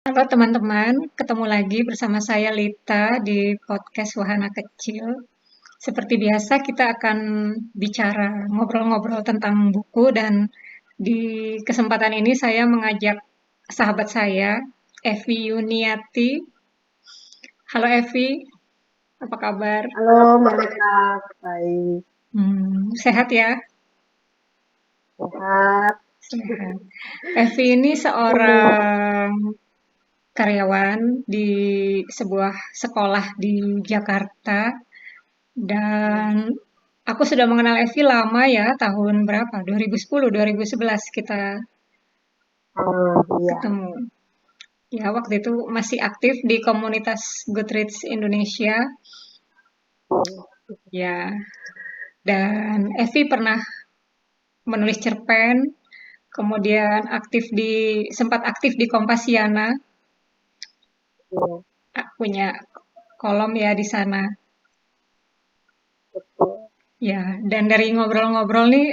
Halo teman-teman, ketemu lagi bersama saya Lita di podcast Wahana Kecil. Seperti biasa kita akan bicara ngobrol-ngobrol tentang buku dan di kesempatan ini saya mengajak sahabat saya, Evi Yuniati. Halo Evi, apa kabar? Halo Mbak Meta, baik, Sehat ya? sehat. Sehat. Evi ini Hmm, seorang karyawan di sebuah sekolah di Jakarta. Dan aku sudah mengenal Evi lama ya, tahun berapa? 2010, 2011 kita iya, ketemu. Ya, waktu itu masih aktif di komunitas Goodreads Indonesia. Ya, dan Evi pernah menulis cerpen, kemudian sempat aktif di Kompasiana, iya, punya kolom ya di sana. betul. Ya, dan dari ngobrol-ngobrol nih,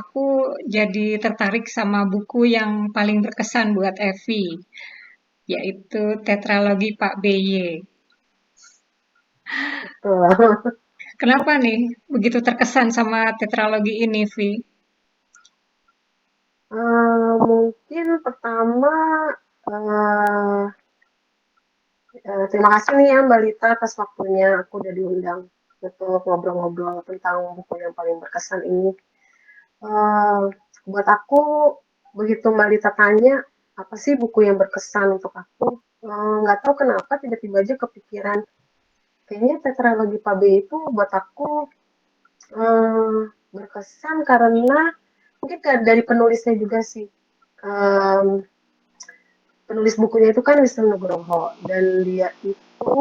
aku jadi tertarik sama buku yang paling berkesan buat Evi, yaitu Tetralogi Pak BY. Betul. Kenapa nih begitu terkesan sama tetralogi ini, Vi? Mungkin pertama, eh, terima kasih nih ya Mbak Lita atas waktunya aku udah diundang untuk ngobrol-ngobrol tentang buku yang paling berkesan ini. Eh, Buat aku, begitu Mbak Lita tanya, apa sih buku yang berkesan untuk aku? Nggak tahu kenapa tiba-tiba aja kepikiran. Kayaknya tetralogi Pabe itu buat aku berkesan karena mungkin dari penulisnya juga sih. Em, Penulis bukunya itu kan Wisnu Nugroho dan dia itu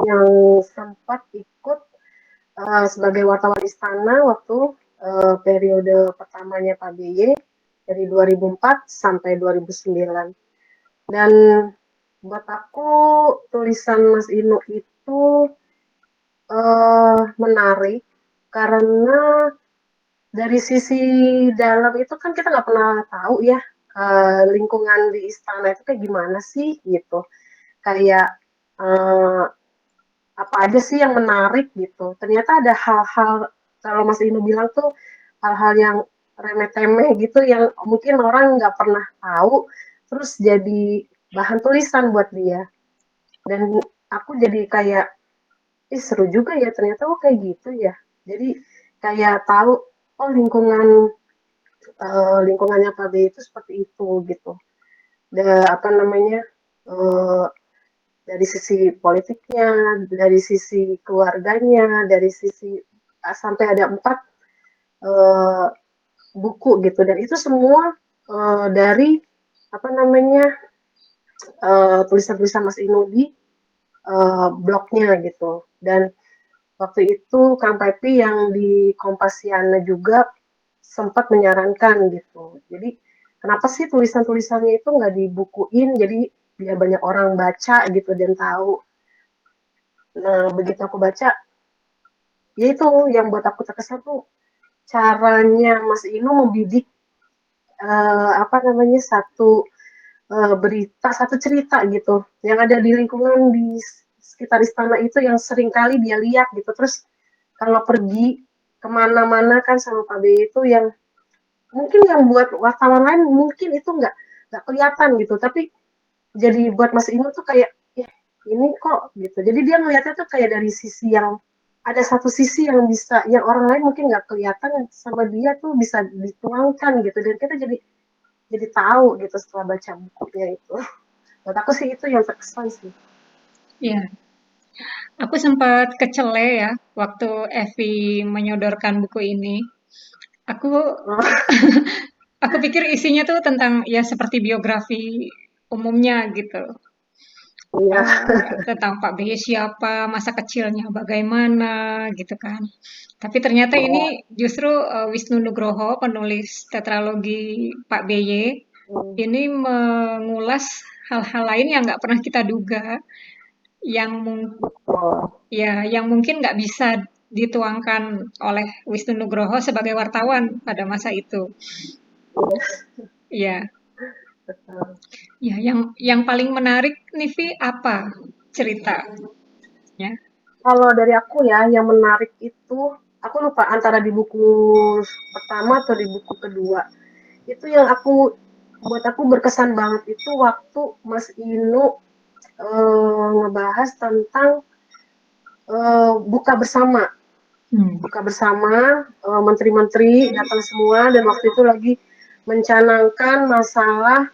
yang sempat ikut sebagai wartawan istana waktu periode pertamanya Pak BY dari 2004 sampai 2009. Dan buat aku tulisan Mas Inu itu menarik karena dari sisi dalam itu kan kita nggak pernah tahu ya lingkungan di istana itu kayak gimana sih gitu. Kayak eh, apa aja sih yang menarik gitu. Ternyata ada hal-hal kalau Mas Inu bilang tuh hal-hal yang remeh-temeh gitu yang mungkin orang nggak pernah tahu terus jadi bahan tulisan buat dia. Dan aku jadi kayak seru juga ya ternyata oh kayak gitu ya. Jadi kayak tahu oh lingkungannya Pak B itu seperti itu gitu. Apa namanya eh, dari sisi politiknya, dari sisi keluarganya, dari sisi sampai ada 4 eh, buku gitu dan itu semua dari apa namanya tulisan-tulisan Mas Inu di blognya gitu dan waktu itu Kang Pepi yang di Kompasiana juga sempat menyarankan gitu. Jadi kenapa sih tulisan-tulisannya itu nggak dibukuin jadi biar banyak orang baca gitu dan tahu. Nah begitu aku baca, ya itu yang buat aku terkesan tuh caranya Mas Inu membidik apa namanya satu cerita gitu yang ada di lingkungan di sekitar istana itu yang sering kali dia lihat gitu. Terus kalau pergi kemana-mana kan sama Pak B itu yang mungkin yang buat wartawan lain mungkin itu nggak kelihatan gitu tapi jadi buat Mas Inu tuh kayak ya ini kok gitu jadi dia ngelihatnya tuh kayak dari sisi yang ada satu sisi yang bisa yang orang lain mungkin nggak kelihatan sama dia tuh bisa dituangkan gitu dan kita jadi tahu gitu setelah baca bukunya itu buat aku sih itu yang terkesan sih. Ya, aku sempat kecele ya waktu Evi menyodorkan buku ini. Aku Oh, aku pikir isinya tuh tentang ya seperti biografi umumnya gitu. iya. Tentang Pak BY siapa, masa kecilnya bagaimana gitu kan. Tapi ternyata ini Iya. justru Wisnu Nugroho, penulis tetralogi Pak BY, Hmm. ini mengulas hal-hal lain yang nggak pernah kita duga, yang Betul. yang mungkin nggak bisa dituangkan oleh Wisnu Nugroho sebagai wartawan pada masa itu. Iya. Iya, betul. Ya, yang paling menarik nih Vi, apa ceritanya? Kalau dari aku ya, yang menarik itu, aku lupa antara di buku pertama atau di buku kedua. Itu yang buat aku berkesan banget itu waktu Mas Inu ngebahas tentang buka bersama. Hmm. Buka bersama, menteri-menteri datang semua dan waktu itu lagi mencanangkan masalah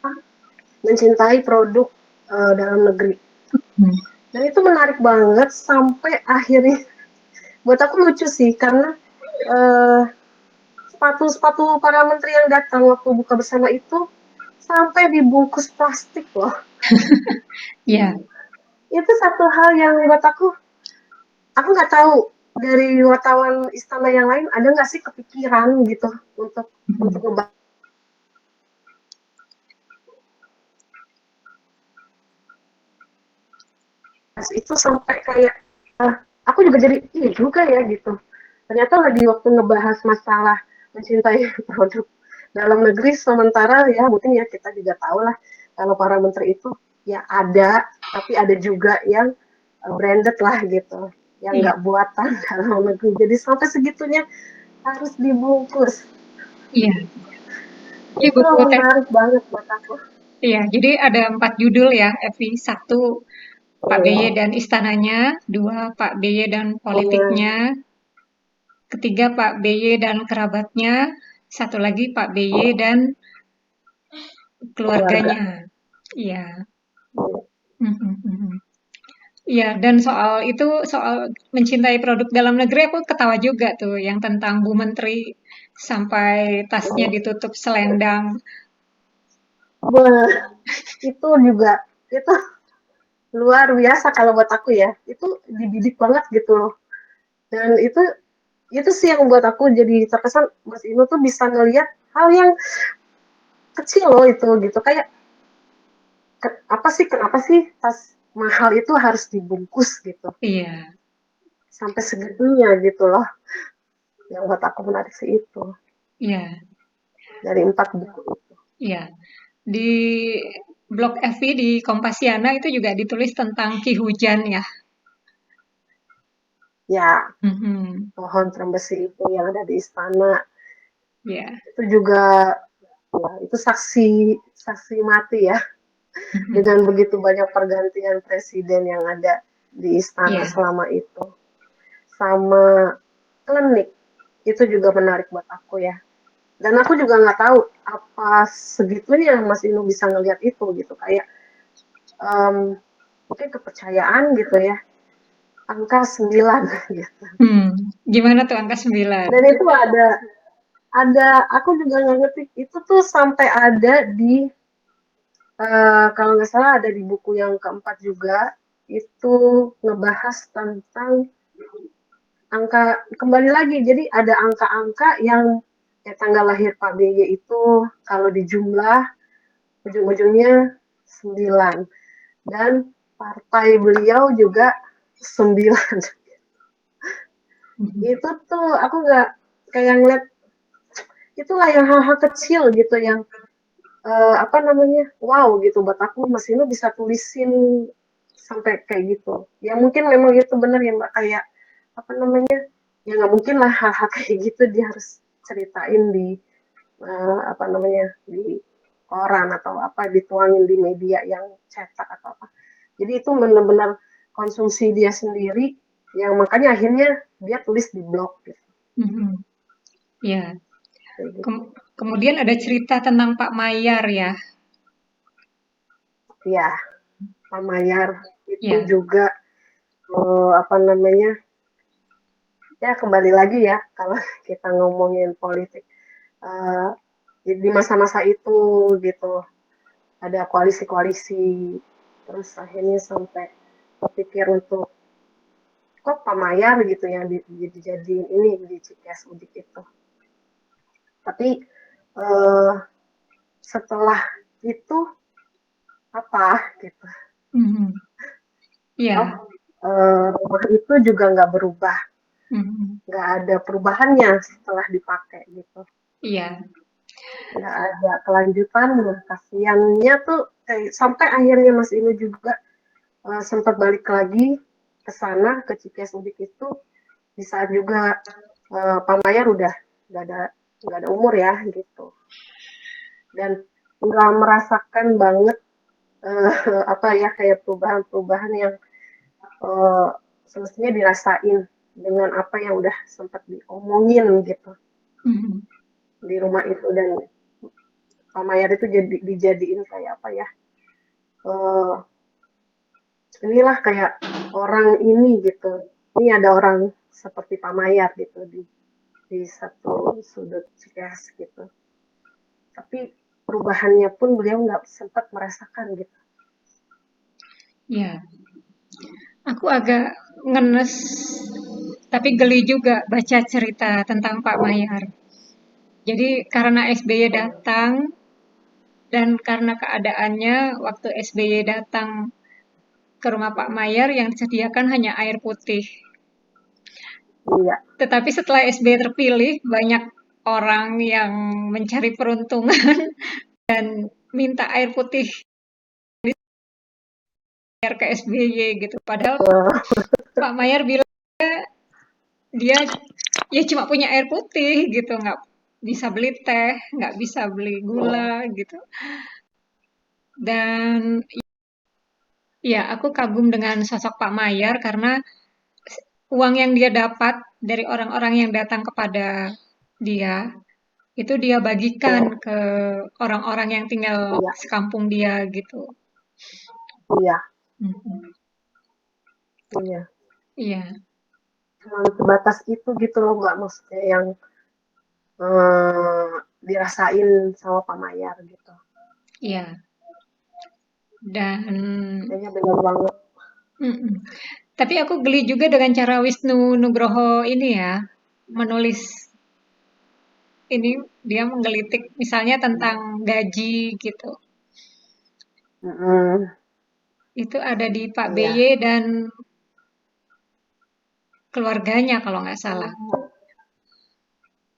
mencintai produk dalam negeri. Hmm. Dan itu menarik banget sampai akhirnya buat aku lucu sih karena eh, sepatu-sepatu para menteri yang datang waktu buka bersama itu sampai dibungkus plastik loh. Ya, Itu satu hal yang buat aku nggak tahu dari wartawan istana yang lain ada nggak sih kepikiran gitu untuk hmm. ngebahas itu sampai kayak aku juga jadi iya juga ya gitu. Ternyata lagi waktu ngebahas masalah mencintai produk dalam negeri sementara ya mungkin ya kita juga tahu lah kalau para menteri itu ya ada tapi ada juga yang branded lah gitu yang Iya, nggak buatan dalam negeri jadi sampai segitunya harus dibungkus iya. Jadi itu buku teks, menarik banget buat aku. iya. Jadi ada 4 judul ya, Evi. Satu, Pak BY Iya, dan istananya. Dua, Pak BY dan iya, politiknya. Ketiga, Pak BY dan kerabatnya. Satu lagi, Pak BY dan keluarga. keluarganya. Iya. Mhm, mhm. Iya, dan soal itu, soal mencintai produk dalam negeri, aku ketawa juga tuh, yang tentang Bu Menteri sampai tasnya ditutup selendang. Wah, itu juga itu luar biasa kalau buat aku ya itu dididik banget gitu loh dan itu sih yang membuat aku jadi terkesan Mas Inu tuh bisa ngelihat hal yang kecil loh itu gitu kayak apa sih kenapa sih tas mahal itu harus dibungkus gitu Iya, sampai segitunya gitu loh yang buat aku menarik sih itu iya, dari 4 buku itu iya. Di blog FV di Kompasiana itu juga ditulis tentang Ki Hujan ya. ya Mhm, pohon trembesi itu yang ada di istana iya, itu juga ya, itu saksi saksi mati ya mhm, dengan begitu banyak pergantian presiden yang ada di istana iya, selama itu sama klinik itu juga menarik buat aku ya dan aku juga nggak tahu apa segitunya Mas Inu bisa ngelihat itu gitu kayak um, mungkin kepercayaan gitu ya angka 9 gitu hmm, gimana tuh angka 9? dan itu ada aku juga nggak ngerti itu tuh sampai ada di kalau nggak salah ada di buku yang keempat juga itu ngebahas tentang angka kembali lagi jadi ada angka-angka yang ya tanggal lahir Pak BY itu kalau dijumlah ujung-ujungnya 9 dan partai beliau juga 9 Mhm, itu tuh aku nggak kayak ngeliat itulah yang hal-hal kecil gitu yang apa namanya wow gitu buat aku Mas Inu bisa tulisin sampai kayak gitu ya mungkin memang itu benar ya Mbak kayak apa namanya ya nggak mungkin lah hal-hal kayak gitu dia harus ceritain di apa namanya di koran atau apa dituangin di media yang cetak atau apa jadi itu benar-benar konsumsi dia sendiri yang makanya akhirnya dia tulis di blog gitu, mhm, iya. kayak gitu. Kemudian ada cerita tentang Pak Mayar ya. Ya Pak Mayar itu Ya, juga apa namanya ya kembali lagi ya kalau kita ngomongin politik uh, di masa-masa itu gitu ada koalisi-koalisi terus akhirnya sampai berpikir untuk kok Pamayar gitu yang dijadiin ini di Cikes Udik itu tapi uh, setelah itu apa gitu mhm, oh iya, rumah itu juga nggak berubah mhm, nggak ada perubahannya setelah dipakai gitu iya. nggak ada kelanjutan. Kasiannya tuh sampai akhirnya Mas Inu juga sempat balik lagi ke sana ke Cikeas Udik itu di saat juga Pak Mayar udah nggak ada nggak ada umur ya gitu, dan nggak merasakan banget apa ya kayak perubahan-perubahan yang eh, semestinya dirasain dengan apa yang udah sempat diomongin gitu Mhm. di rumah itu. Dan Pak Mayar itu jadi dijadiin kayak apa ya, eh, inilah kayak orang ini gitu, ini ada orang seperti Pak Mayar gitu di satu sudut Cikeas gitu, tapi perubahannya pun beliau nggak sempat merasakan gitu. Ya, aku agak ngenes, tapi geli juga baca cerita tentang Pak Mayar. Jadi karena SBY datang dan karena keadaannya waktu SBY datang ke rumah Pak Mayar yang disediakan hanya air putih. Iya. Tetapi setelah SBY terpilih, banyak orang yang mencari peruntungan dan minta air putih biar ke SBY gitu. Padahal Pak Mayar bilang dia ya cuma punya air putih gitu, nggak bisa beli teh, nggak bisa beli gula gitu. Dan ya aku kagum dengan sosok Pak Mayar karena uang yang dia dapat dari orang-orang yang datang kepada dia itu dia bagikan ke orang-orang yang tinggal Iya. sekampung dia gitu. Iya. Mhm. Iya. Iya, Cuma sebatas itu gitu loh, nggak maksudnya yang dirasain sama Pak Mayar gitu. iya. Dan Kayaknya benar banget. mhm. Tapi aku geli juga dengan cara Wisnu Nugroho ini ya, menulis ini dia menggelitik misalnya tentang gaji gitu. Mm-mm. Itu ada di Pak Iya. BY dan keluarganya kalau nggak salah.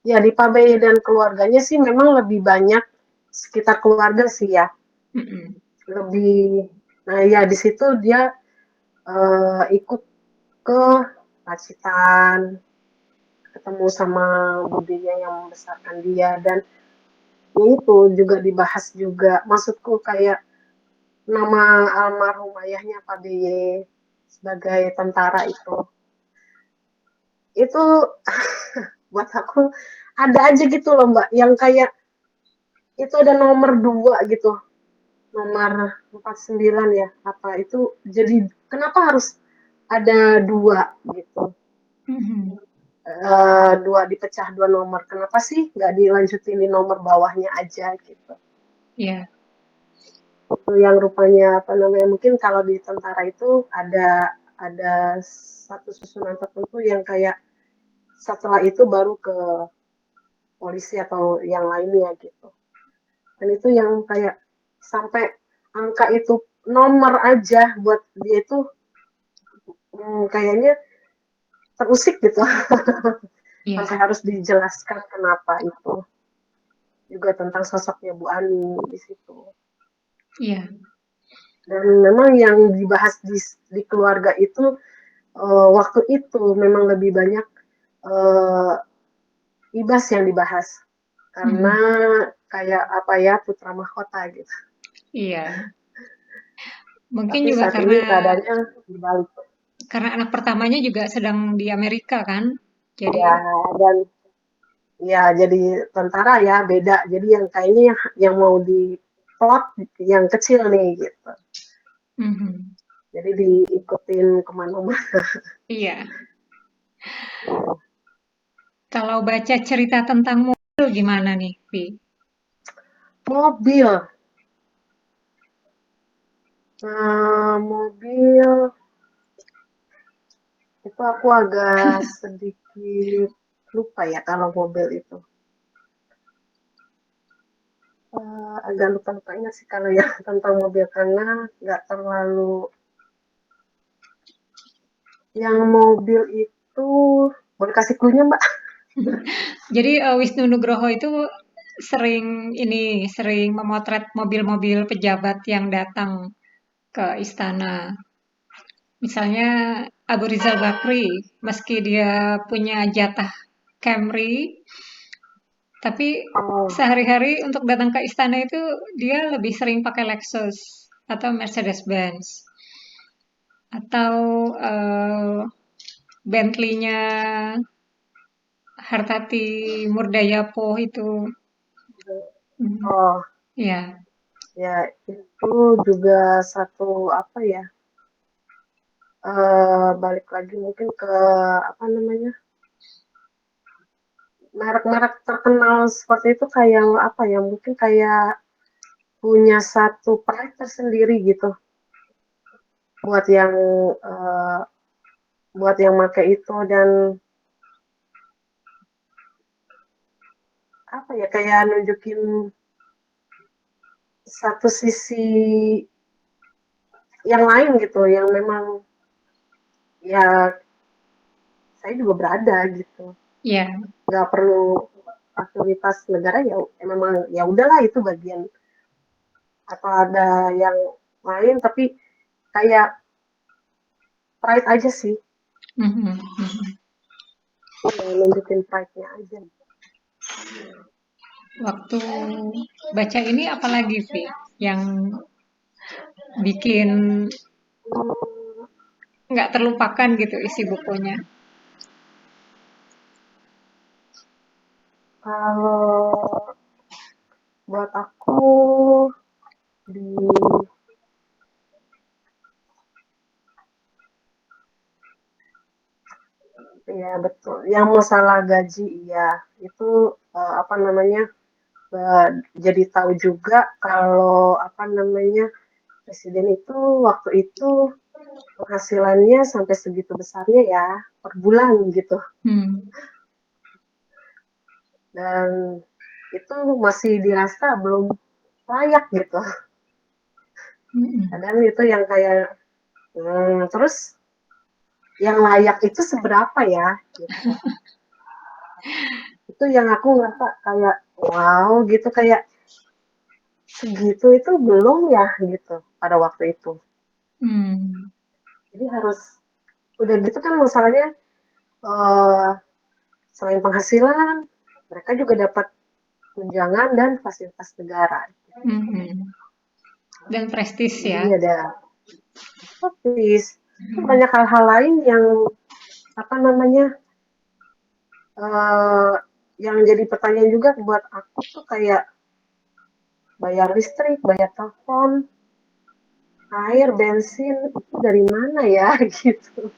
Ya di Pak BY dan keluarganya sih memang lebih banyak sekitar keluarga sih ya. Mhm. Lebih, nah ya di situ dia ikut ke Pacitan, ketemu sama budinya yang membesarkan dia, dan itu juga dibahas juga. Maksudku kayak nama almarhum ayahnya Pak BY sebagai tentara itu buat aku ada aja gitu loh Mbak, yang kayak itu ada nomor 2 gitu, nomor 49 ya apa itu, jadi kenapa harus ada 2 gitu, Mhm. dua dipecah 2 nomor, kenapa sih nggak dilanjutin di nomor bawahnya aja gitu. Iya. Itu yang rupanya apa namanya, mungkin kalau di tentara itu ada satu susunan tertentu yang kayak setelah itu baru ke polisi atau yang lainnya gitu. Dan itu yang kayak sampai angka itu nomor aja buat dia itu kayaknya terusik gitu. Iya. Sampai harus dijelaskan kenapa itu. Juga tentang sosoknya Bu Ani di situ. Iya. Dan memang yang dibahas di keluarga itu waktu itu memang lebih banyak uh, Ibas yang dibahas. Karena Mhm. kayak apa ya, putra mahkota gitu. Iya. Mungkin Tapi juga saat ini karena keadaannya dibalik. anak pertamanya juga sedang di Amerika kan. Jadi Ya, dan ya jadi tentara ya beda. Jadi yang kayaknya yang mau diplot yang kecil nih gitu. mhm. Jadi diikutin kemana-mana. Iya. Kalau baca cerita tentang mobil gimana nih, Vi? Mobil, mobil itu aku agak sedikit lupa ya kalau mobil itu. Agak lupa-lupa ingat sih kalau yang tentang mobil karena nggak terlalu. Yang mobil itu boleh kasih clue-nya Mbak? Jadi Wisnu Nugroho itu sering memotret mobil-mobil pejabat yang datang ke istana. Misalnya Abu Rizal Bakri, meski dia punya jatah Camry, tapi Oh, sehari-hari untuk datang ke istana itu dia lebih sering pakai Lexus atau Mercedes-Benz atau Bentley-nya Hartati Murdayapo itu. Hmm, oh, ya. ya itu juga satu apa ya? Balik lagi mungkin ke apa namanya? Merek-merek terkenal seperti itu kayak apa ya? Mungkin kayak punya satu pride tersendiri gitu buat yang eh, buat yang pakai itu dan apa ya kayak nunjukin satu sisi yang lain gitu yang memang ya saya juga berada gitu Ya. nggak perlu fasilitas negara ya memang ya udahlah itu bagian atau ada yang lain tapi kayak pride aja sih Mhm. ya, nunjukin pride-nya aja. Waktu baca ini apalagi Vi yang bikin Hmm, nggak terlupakan gitu isi bukunya. kalau buat aku di ya betul yang masalah gaji ya itu apa namanya jadi tahu juga kalau apa namanya presiden itu waktu itu penghasilannya sampai segitu besarnya ya per bulan gitu Hmm. dan itu masih dirasa belum layak gitu. Mhm. Kadang itu yang kayak terus yang layak itu seberapa ya gitu. Itu yang aku ngerasa kayak wow gitu kayak segitu itu belum ya gitu pada waktu itu. Hmm. Jadi harus udah gitu kan masalahnya eh, selain penghasilan mereka juga dapat tunjangan dan fasilitas negara. Mhm. Dan prestis Jadi ya. ada praktis. Hmm. Banyak hal-hal lain yang apa namanya eh, yang jadi pertanyaan juga buat aku tuh kayak bayar listrik, bayar telepon, air, bensin itu dari mana ya gitu.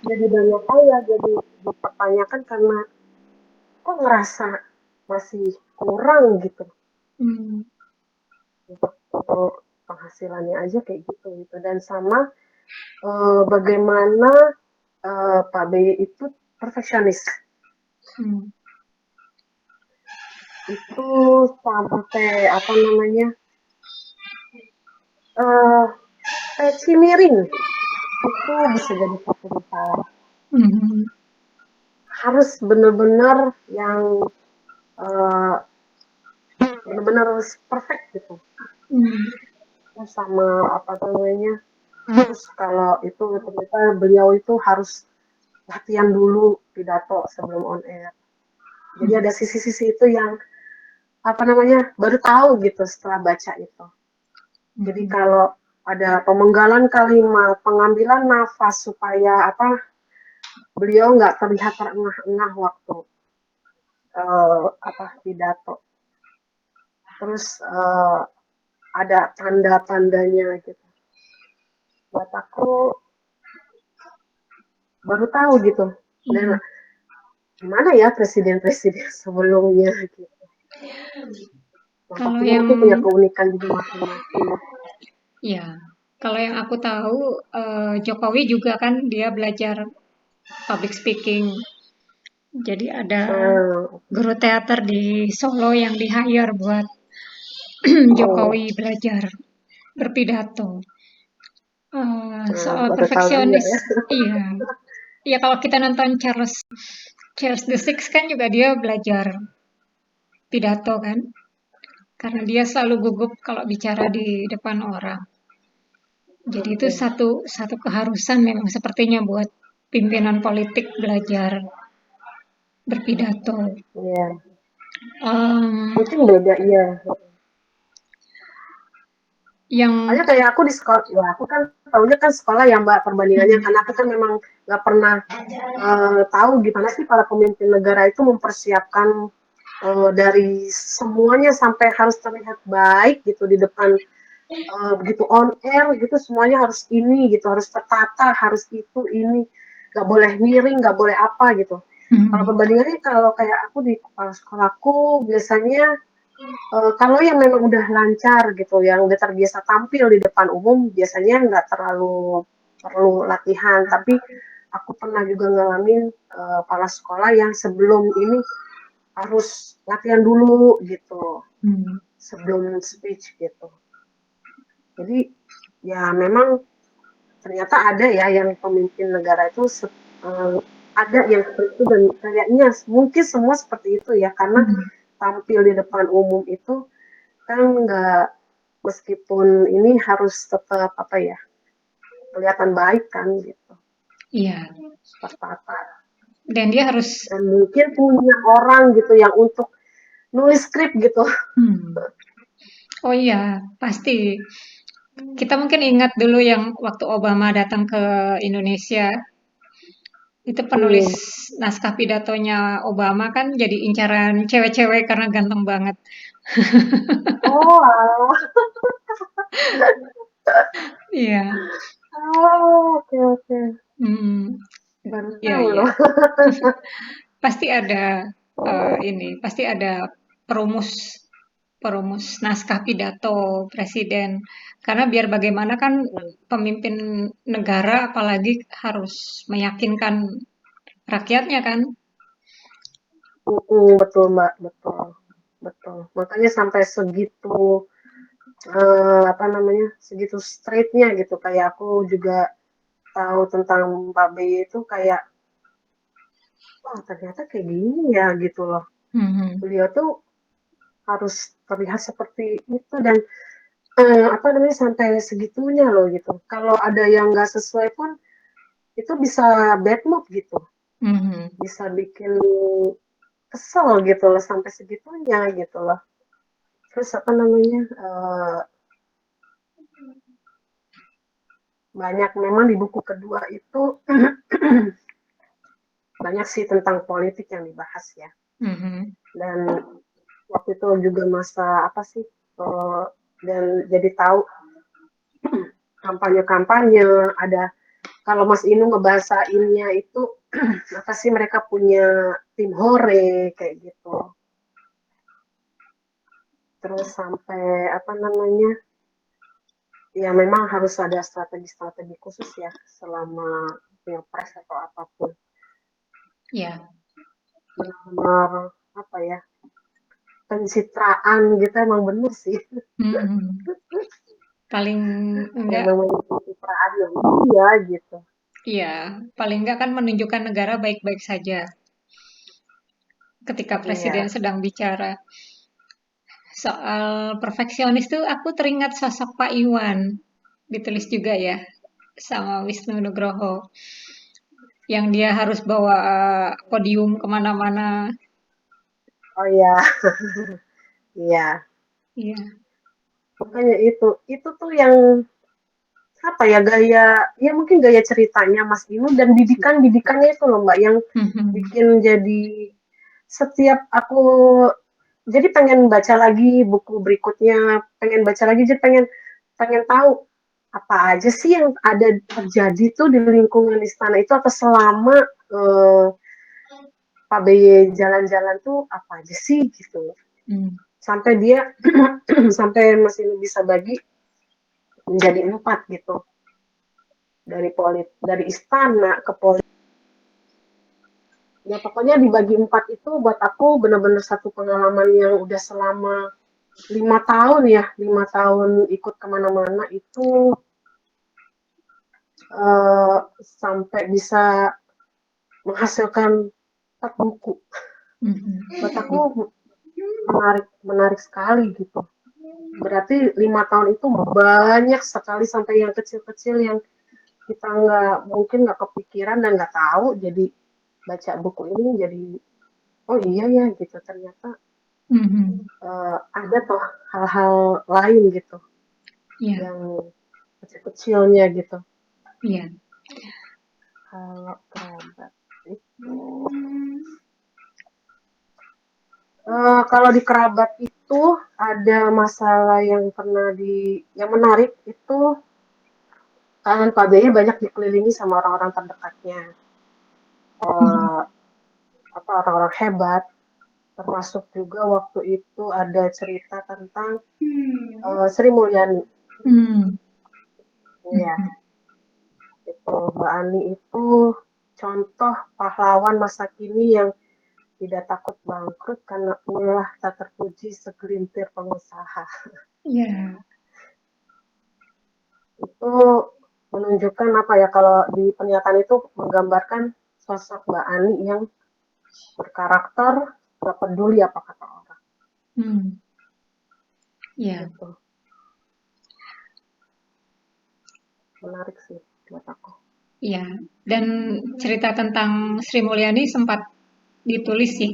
Jadi banyak hal ya jadi dipertanyakan karena kok ngerasa masih kurang gitu Hmm. untuk penghasilannya aja kayak gitu gitu dan sama bagaimana Pak BY itu perfeksionis Hmm. itu sampai apa namanya eh peci miring itu bisa jadi satu masalah Mhm. harus benar-benar yang eh, benar-benar perfect gitu Hmm. sama apa namanya terus kalau itu ternyata beliau itu harus latihan dulu pidato sebelum on air jadi ada sisi-sisi itu yang apa namanya baru tahu gitu setelah baca itu jadi Mhm. kalau ada pemenggalan kalimat pengambilan nafas supaya apa beliau nggak terlihat terengah-engah waktu apa pidato terus ada tanda-tandanya gitu buat aku baru tahu gitu dan Mhm. gimana ya presiden-presiden sebelumnya gitu Kalau nampaknya yang mungkin punya keunikan juga masing-masing ya, kalau yang aku tahu Jokowi juga kan dia belajar public speaking. Jadi ada nah, guru teater di Solo yang di-hire buat oh, Jokowi belajar berpidato. nah, Soal baru tahu juga perfeksionis, ya iya. Iya kalau kita nonton Charles Charles the Six kan juga dia belajar pidato kan, karena dia selalu gugup kalau bicara di depan orang. Jadi itu Oke. satu satu keharusan memang sepertinya buat pimpinan politik belajar berpidato. Iya. Em, Mungkin beda, iya. yang Soalnya kayak aku di sekolah, ya aku kan tahunya kan sekolah ya Mbak perbandingannya, karena aku kan memang nggak pernah tahu gimana sih para pemimpin negara itu mempersiapkan dari semuanya sampai harus terlihat baik gitu di depan begitu on air gitu semuanya harus ini gitu harus tertata harus itu ini nggak boleh miring nggak boleh apa gitu. Kalau hmm, perbandingannya kalau kayak aku di kepala sekolahku biasanya kalau yang memang udah lancar gitu, yang udah terbiasa tampil di depan umum, biasanya nggak terlalu perlu latihan. Tapi aku pernah juga ngalamin kepala sekolah yang sebelum ini harus latihan dulu gitu, hmm, sebelum speech gitu. Jadi ya memang ternyata ada ya yang pemimpin negara itu ada yang seperti itu dan kayaknya mungkin semua seperti itu ya karena hmm, tampil di depan umum itu kan nggak meskipun ini harus tetap apa ya kelihatan baik kan gitu iya. tertata Dan dia harus, dan mungkin punya orang gitu yang untuk nulis skrip gitu. hmm, oh iya, pasti. Kita mungkin ingat dulu yang waktu Obama datang ke Indonesia, itu penulis Hmm. naskah pidatonya Obama kan jadi incaran cewek-cewek karena ganteng banget. Oh, alah. Iya, Oh, oke oke hmm, baru iya, tahu iya. loh. Pasti ada Oh, pasti ada perumus perumus naskah pidato presiden. Karena biar bagaimana kan pemimpin negara apalagi harus meyakinkan rakyatnya kan. betul mbak betul betul makanya sampai segitu apa namanya segitu straightnya gitu kayak aku juga tahu tentang Pak BY itu kayak wah ternyata kayak gini ya gitu loh. Mhm, Beliau tuh harus terlihat seperti itu dan apa namanya sampai segitunya loh gitu. Kalau ada yang nggak sesuai pun itu bisa bad mood gitu, mhm. bisa bikin kesel gitu loh sampai segitunya gitu loh. Terus apa namanya banyak memang di buku kedua itu banyak sih tentang politik yang dibahas ya. Mhm. Dan waktu itu juga masa apa sih dan jadi tahu kampanye-kampanye ada kalau Mas Inu ngebahasainnya itu apa sih mereka punya tim hore kayak gitu. Terus sampai apa namanya? Ya memang harus ada strategi-strategi khusus ya selama pilpres atau apapun. Ya. Benar-benar apa ya? Pencitraan gitu emang bener sih. Mhm. Paling Yang enggak, namanya pencitraan yang iya gitu. iya, paling enggak kan menunjukkan negara baik-baik saja ketika presiden Iya. sedang bicara. Soal perfeksionis tuh aku teringat sosok Pak Iwan. Ditulis juga ya sama Wisnu Nugroho. Yang dia harus bawa podium kemana-mana. Oh iya, iya. Iya. Makanya itu tuh yang apa ya gaya ya mungkin gaya ceritanya Mas Inu dan didikannya itu loh Mbak yang Mhm. bikin jadi setiap aku jadi pengen baca lagi buku berikutnya pengen baca lagi jadi pengen pengen tahu apa aja sih yang ada terjadi tuh di lingkungan istana itu atau selama eh, Pak BY jalan-jalan tuh apa aja sih gitu Hmm. sampai dia sampai Mas Inu bisa bagi menjadi 4 gitu dari istana ke politik. Ya pokoknya dibagi 4 itu buat aku benar-benar satu pengalaman yang udah selama 5 tahun ya, 5 tahun ikut kemana-mana itu uh, sampai bisa menghasilkan 4 buku. Mhm. Buat aku menarik sekali gitu. Berarti 5 tahun itu banyak sekali sampai yang kecil-kecil yang kita nggak kepikiran dan nggak tahu, jadi baca buku ini jadi oh iya ya gitu, ternyata Mhm. ada toh hal-hal lain gitu Iya, yang kecil-kecilnya gitu. iya. Kalau kerabat itu kalau di kerabat itu ada masalah yang pernah yang menarik itu, kan Pak BY banyak dikelilingi sama orang-orang terdekatnya, Mhm. eh, apa orang-orang hebat, termasuk juga waktu itu ada cerita tentang Sri Mulyani. Mmm. Ya, Mhm. itu Mbak Ani itu contoh pahlawan masa kini yang tidak takut bangkrut karena ulah tak terpuji segelintir pengusaha. Iya. Itu menunjukkan apa ya, kalau di pernyataan itu menggambarkan sosok Mbak Ani yang berkarakter, gak peduli apa kata orang. Mmm. Iya. Itu menarik sih buat aku. Iya. Dan cerita tentang Sri Mulyani sempat ditulis sih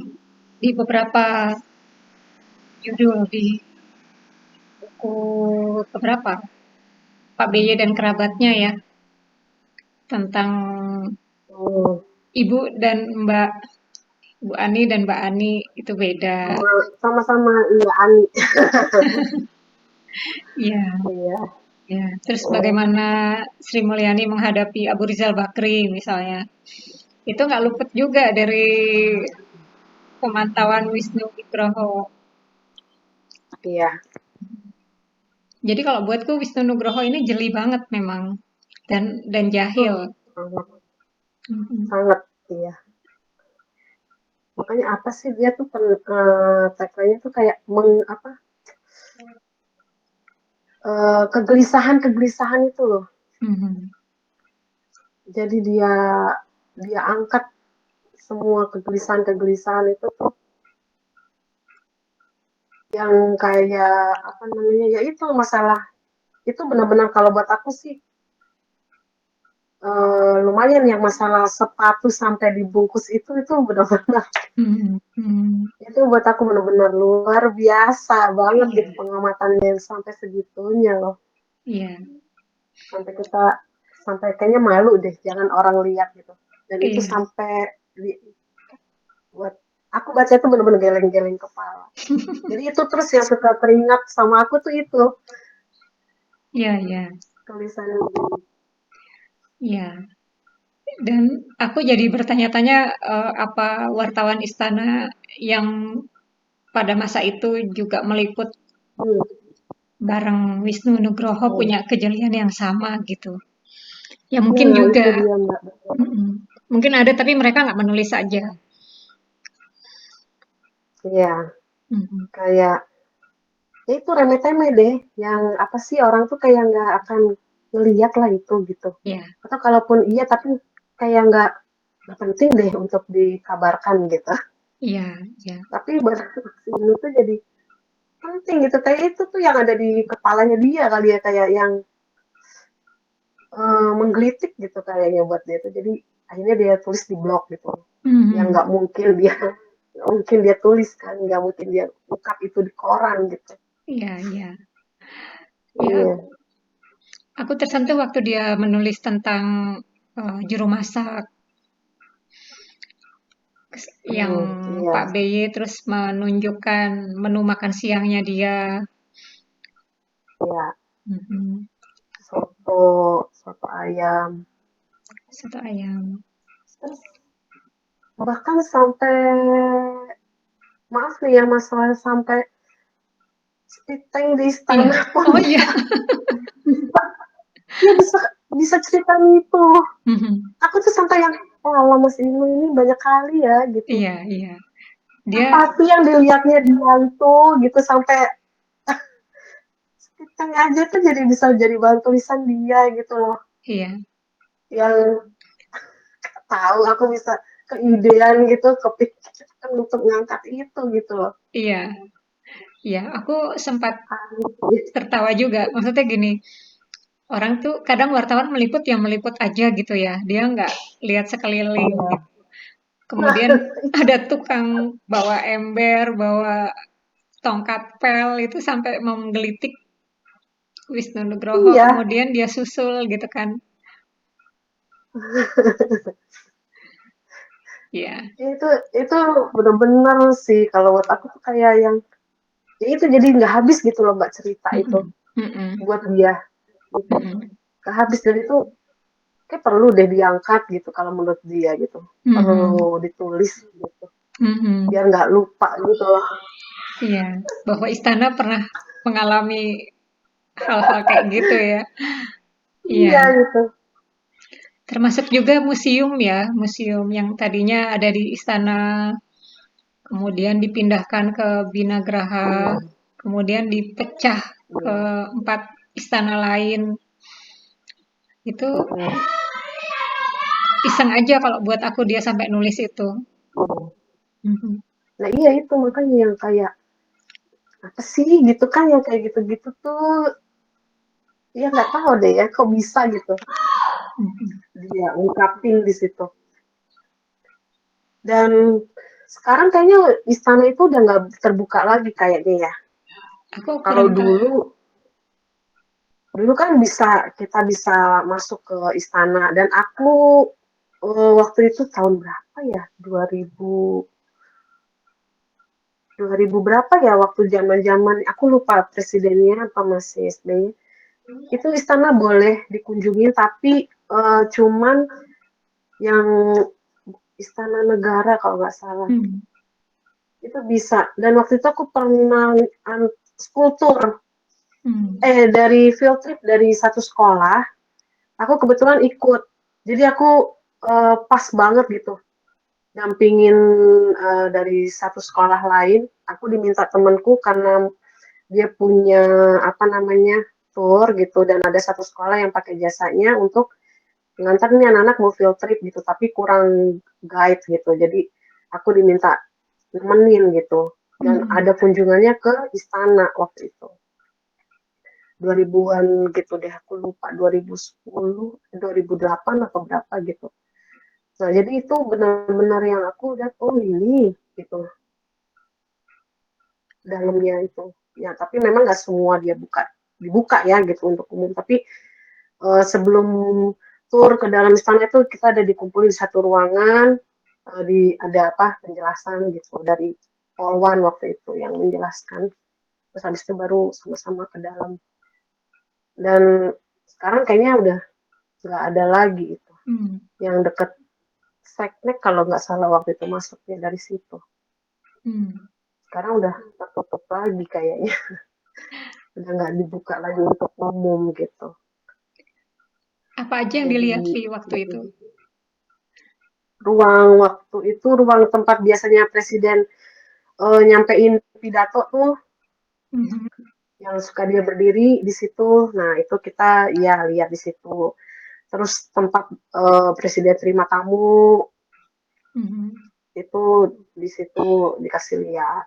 di beberapa judul di buku keberapa, Pak BY dan Kerabatnya ya, tentang Hmm, Ibu dan Mbak Bu Ani dan Mbak Ani itu beda. sama-sama iya Ani. Iya, Iya. iya. Terus Hmm, bagaimana Sri Mulyani menghadapi Abu Rizal Bakri misalnya. Itu nggak luput juga dari pemantauan Wisnu Nugroho. iya. Jadi kalau buatku Wisnu Nugroho ini jeli banget memang dan jahil. Sangat, Mhm. sangat iya. Makanya apa sih dia tuh tagline-nya tuh kayak apa, kegelisahan-kegelisahan itu loh. Mhm. Jadi dia dia angkat semua kegelisahan-kegelisahan itu tuh yang kayak apa namanya, ya itu masalah itu benar-benar kalau buat aku sih lumayan, yang masalah sepatu sampai dibungkus itu benar-benar Mhm. Mhm. itu buat aku benar-benar luar biasa banget gitu Iya, pengamatannya sampai segitunya loh. iya, Sampai kita sampai kayaknya malu deh jangan orang lihat gitu. Dan itu iya, sampai buat aku baca itu benar-benar geleng-geleng kepala. Jadi itu terus yang suka teringat sama aku tuh itu iya, iya, tulisan. iya. Dan aku jadi bertanya-tanya, apa wartawan istana yang pada masa itu juga meliput Hmm, bareng Wisnu Nugroho hmm. punya kejelian yang sama gitu. Ya mungkin Nah itu juga, dia Mbak. mm-mm. Mungkin ada tapi mereka nggak menulis saja. Iya, Mhm. kayak ya itu remeh-temeh deh, yang apa sih orang tuh kayak nggak akan ngeliat lah itu gitu. Ya, Atau kalaupun iya tapi kayak nggak penting deh untuk dikabarkan gitu. iya, iya, Tapi buat ini tuh jadi penting gitu, kayak itu tuh yang ada di kepalanya dia kali ya, kayak yang menggelitik gitu kayaknya buat dia tuh. Jadi akhirnya dia tulis di blog gitu. Yang mhm. nggak mungkin dia tulis kan, nggak mungkin dia ungkap itu di koran gitu. Iya, iya. Ya, Iya. aku tersentuh waktu dia menulis tentang juru masak yang Iya, Pak BY terus menunjukkan menu makan siangnya dia. iya. Mhm. Soto, soto ayam. Soto ayam. Terus bahkan sampai, maaf nih ya, masalah sampai speed tank di Iya. istana pun Oh iya. dia bisa bisa cerita itu. Mhm. Aku tuh sampai yang, oh Allah Mas ini banyak kali ya gitu. Iya, iya. Dia Apa sih yang dilihatnya dia itu gitu, sampai speed tank aja tuh jadi bisa jadi bahan tulisan dia gitu loh. iya. Yang tahu aku bisa keidean gitu, kepikir. kan untuk ngangkat itu gitu loh. Iya, iya. Aku sempat Gitu. tertawa juga. Maksudnya gini, orang tuh kadang wartawan meliput yang meliput aja gitu ya. Dia nggak lihat sekeliling gitu. Kemudian ada tukang bawa ember, bawa tongkat pel itu sampai menggelitik Wisnu Nugroho, Iya, kemudian dia susul gitu kan. Iya. itu bener-bener sih kalau buat aku tuh kayak yang ya itu jadi nggak habis gitu loh mbak cerita itu Mm-mm. Mm-mm. buat dia gitu Mm-mm. nggak habis dan itu kayak perlu deh diangkat gitu kalau menurut dia gitu Mm-mm. perlu ditulis gitu Mm-mm. biar nggak lupa gitu loh. Iya, bahwa istana pernah mengalami hal-hal kayak gitu ya. Iya Iya, gitu. termasuk juga museum ya, museum yang tadinya ada di istana, kemudian dipindahkan ke Binagraha, Iya, kemudian dipecah ke iya. 4 istana lain. Itu Mm-mm. iseng aja kalau buat aku dia sampai nulis itu. Mm. Mhm. Nah iya itu makanya yang kayak apa sih gitu kan yang kayak gitu-gitu tuh ya nggak tahu deh ya kok bisa gitu Mhm. dia ungkapin di situ dan sekarang kayaknya istana itu udah nggak terbuka lagi kayaknya ya Aku kalau kurang tahu. dulu dulu kan kita bisa masuk ke istana dan aku waktu itu tahun berapa ya 2000 berapa ya waktu zaman-zaman aku lupa presidennya apa masih SBY itu istana boleh dikunjungi tapi cuman yang istana negara kalau nggak salah Hmm. itu bisa dan waktu itu aku pernah skulptur Hmm. dari field trip dari satu sekolah aku kebetulan ikut jadi aku pas banget gitu dampingin dari satu sekolah lain aku diminta temanku karena dia punya apa namanya tour gitu dan ada satu sekolah yang pakai jasanya untuk ngantar nih anak-anak mau field trip gitu tapi kurang guide gitu jadi aku diminta nemenin gitu dan Hmm. ada kunjungannya ke istana waktu itu 2000-an gitu deh aku lupa 2010 2008 atau berapa gitu nah jadi itu benar-benar yang aku lihat oh ini gitu dalamnya itu ya tapi memang nggak semua dia dibuka ya gitu untuk umum tapi sebelum tur ke dalam istana itu kita ada dikumpulin di satu ruangan ada apa penjelasan gitu dari Polwan waktu itu yang menjelaskan terus habis itu baru sama-sama ke dalam dan sekarang kayaknya udah nggak ada lagi itu Hmm. yang deket Seknek kalau nggak salah waktu itu masuknya dari situ Hmm. sekarang udah tertutup lagi kayaknya udah nggak dibuka lagi untuk umum gitu Apa aja yang jadi dilihat Vi waktu itu? ruang waktu itu ruang tempat biasanya presiden nyampein pidato tuh Mhm. yang suka dia berdiri di situ nah itu kita ya lihat di situ terus tempat presiden terima tamu Mhm. itu di situ dikasih lihat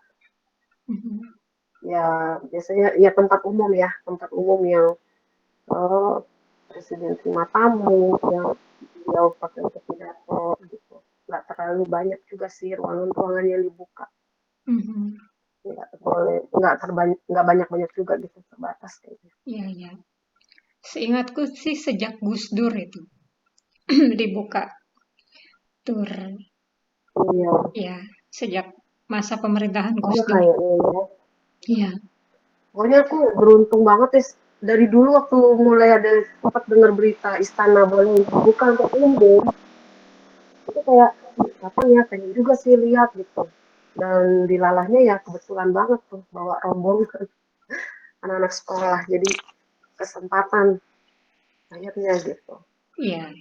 Mhm. ya biasanya ya tempat umum yang eh, presiden terima tamu yang beliau pakai untuk pidato gitu nggak terlalu banyak juga sih ruangan-ruangan yang dibuka Mhm. nggak banyak banyak juga gitu terbatas kayaknya Iya, iya. Seingatku sih sejak Gus Dur itu dibuka tur. iya Ya, sejak masa pemerintahan oh Gus ya Dur. kayaknya ya Iya. pokoknya aku beruntung banget ya dari dulu waktu mulai ada sempat dengar berita istana boleh dibuka untuk umum itu kayak apa ya pengen juga sih lihat gitu dan dilalahnya ya kebetulan banget tuh bawa rombongan anak-anak sekolah jadi kesempatan akhirnya gitu Iya.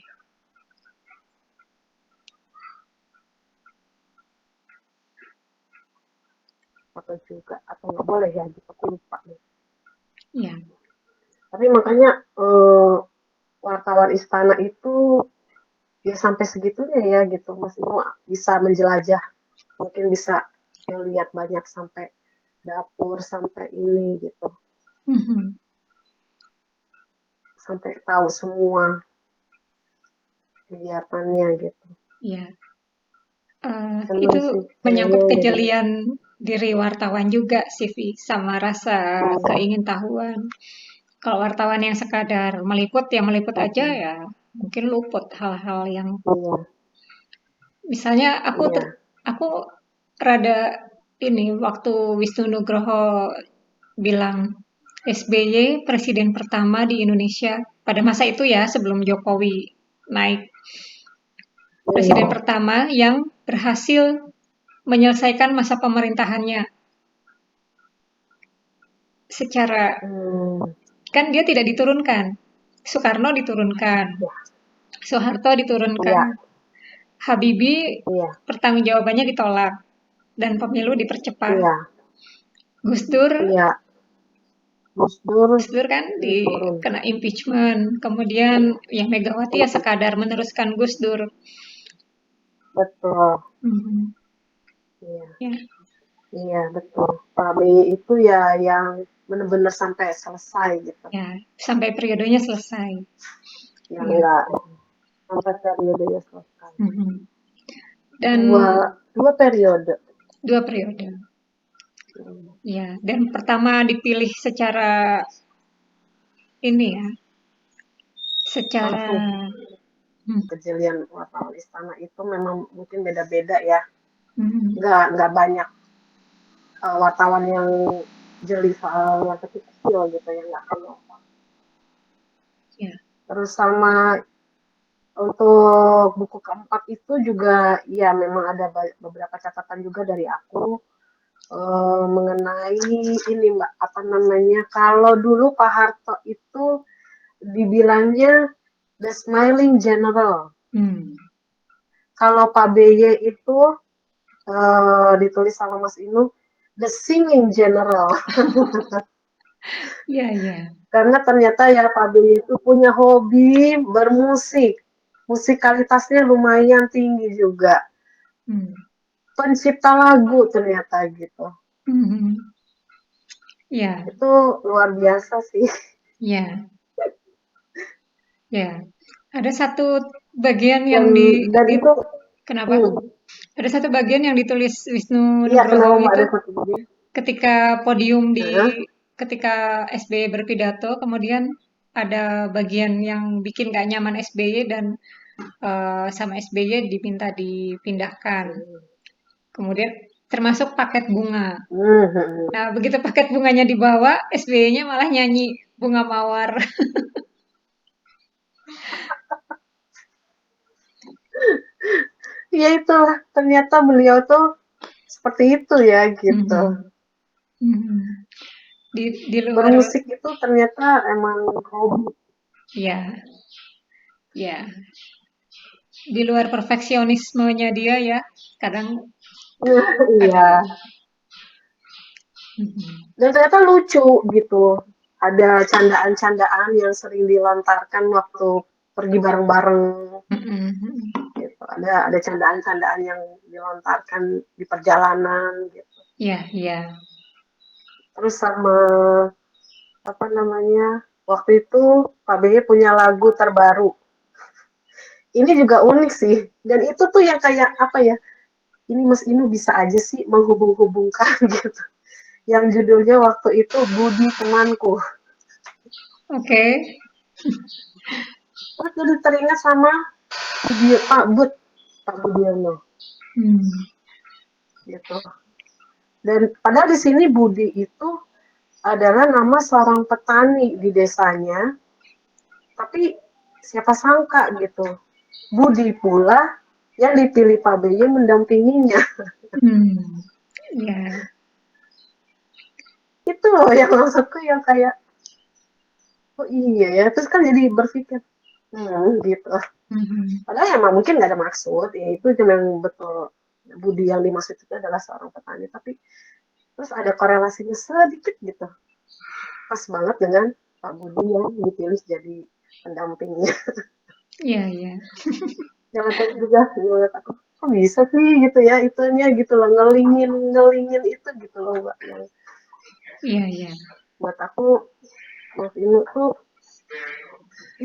atau juga atau nggak boleh ya gitu aku lupa nih Iya. tapi makanya wartawan istana itu ya sampai segitunya ya gitu masih mau bisa menjelajah mungkin bisa lihat banyak sampai dapur sampai ini gitu, Mhm. sampai tahu semua kegiatannya gitu. Iya. Seneng Itu sih menyangkut kayaknya jadi kejelian diri wartawan juga sih, Vi, sama rasa oh, keingintahuan. Kalau wartawan yang sekadar meliput, ya meliput aja mm, ya, mungkin luput hal-hal yang iya misalnya iya aku rada ini waktu Wisnu Nugroho bilang SBY presiden pertama di Indonesia pada masa itu ya sebelum Jokowi naik, presiden iya. pertama yang berhasil menyelesaikan masa pemerintahannya secara, Hmm, kan dia tidak diturunkan. Soekarno diturunkan, ya, Soeharto diturunkan, iya Habibie iya pertanggungjawabannya ditolak dan pemilu dipercepat. iya Gus Dur, iya. Gus Dur Gus Dur kan turun kena impeachment. Kemudian yang Megawati ya sekadar meneruskan Gus Dur. betul. Mhm. Iya Ya, iya betul. Pak BY itu ya yang benar-benar sampai selesai gitu, ya, sampai periodenya selesai. yang Ya. enggak sampai periodenya selesai. Mhm. Dan Dua periode. dua periode. Hmm, Ya, dan pertama dipilih secara ini ya, secara langsung hmm, kejelian wartawan istana itu memang mungkin beda-beda ya. hmm, Nggak banyak wartawan yang jeli soal yang kecil-kecil gitu ya nggak kayak. ya. Terus sama untuk buku keempat itu juga ya memang ada beberapa catatan juga dari aku mengenai ini Mbak apa namanya kalau dulu Pak Harto itu dibilangnya the smiling general. Hmm. Kalau Pak BY itu ditulis sama Mas Inu the singing general. Ya, ya. Karena ternyata ya Pak BY itu punya hobi bermusik. Musikalitasnya lumayan tinggi juga. Hmm. Pencipta lagu ternyata gitu. Mhm. Ya, Itu luar biasa sih. ya, ya. Ada satu bagian Dan yang itu kenapa? hmm, Ada satu bagian yang ditulis Wisnu iya kenapa Nugroho Mbak itu ada satu bagian? ketika podium Nah, ketika SBY berpidato, kemudian ada bagian yang bikin gak nyaman SBY dan sama SBY diminta dipindahkan. Kemudian termasuk paket bunga. hmm, hmm. Nah, begitu paket bunganya dibawa, SBY-nya malah nyanyi bunga mawar. Ya itulah ternyata beliau tuh seperti itu ya gitu. Mhm. Mhm. Di luar, Bermusik itu ternyata emang hobi. ya, ya, di luar perfeksionismenya dia ya, kadang Iya. ada. Mhm. Dan ternyata lucu gitu. Ada candaan-candaan yang sering dilontarkan waktu pergi bareng-bareng Mhm. gitu. Ada candaan-candaan yang dilontarkan di perjalanan gitu. Ya, ya. Terus sama apa namanya? Waktu itu Pak BY punya lagu terbaru. Ini juga unik sih. Dan itu tuh yang kayak apa ya? Ini Mas Inu bisa aja sih menghubung-hubungkan gitu. Yang judulnya waktu itu Budi Temanku. Oke. Terus jadi teringat sama Pak Budiono Hmm. gitu. Dan padahal di sini Budi itu adalah nama seorang petani di desanya, tapi siapa sangka gitu. Budi pula yang dipilih Pak BY mendampinginya. Hmm. Ya. Itu loh yang maksudku yang kayak, oh iya ya. Terus kan jadi berpikir, gitu. Mhm. Padahal ya emang mungkin nggak ada maksud, ya itu memang betul Budi yang dimaksud itu adalah seorang petani. Tapi terus ada korelasinya sedikit gitu. Pas banget dengan Pak Budi yang dipilih jadi pendampingnya. Iya, iya. Jangan tahu juga menurut aku. kok bisa sih gitu ya itunya gitu loh, ngelingin itu gitu loh Mbak, yang Iya, iya. buat aku Mas Inu tuh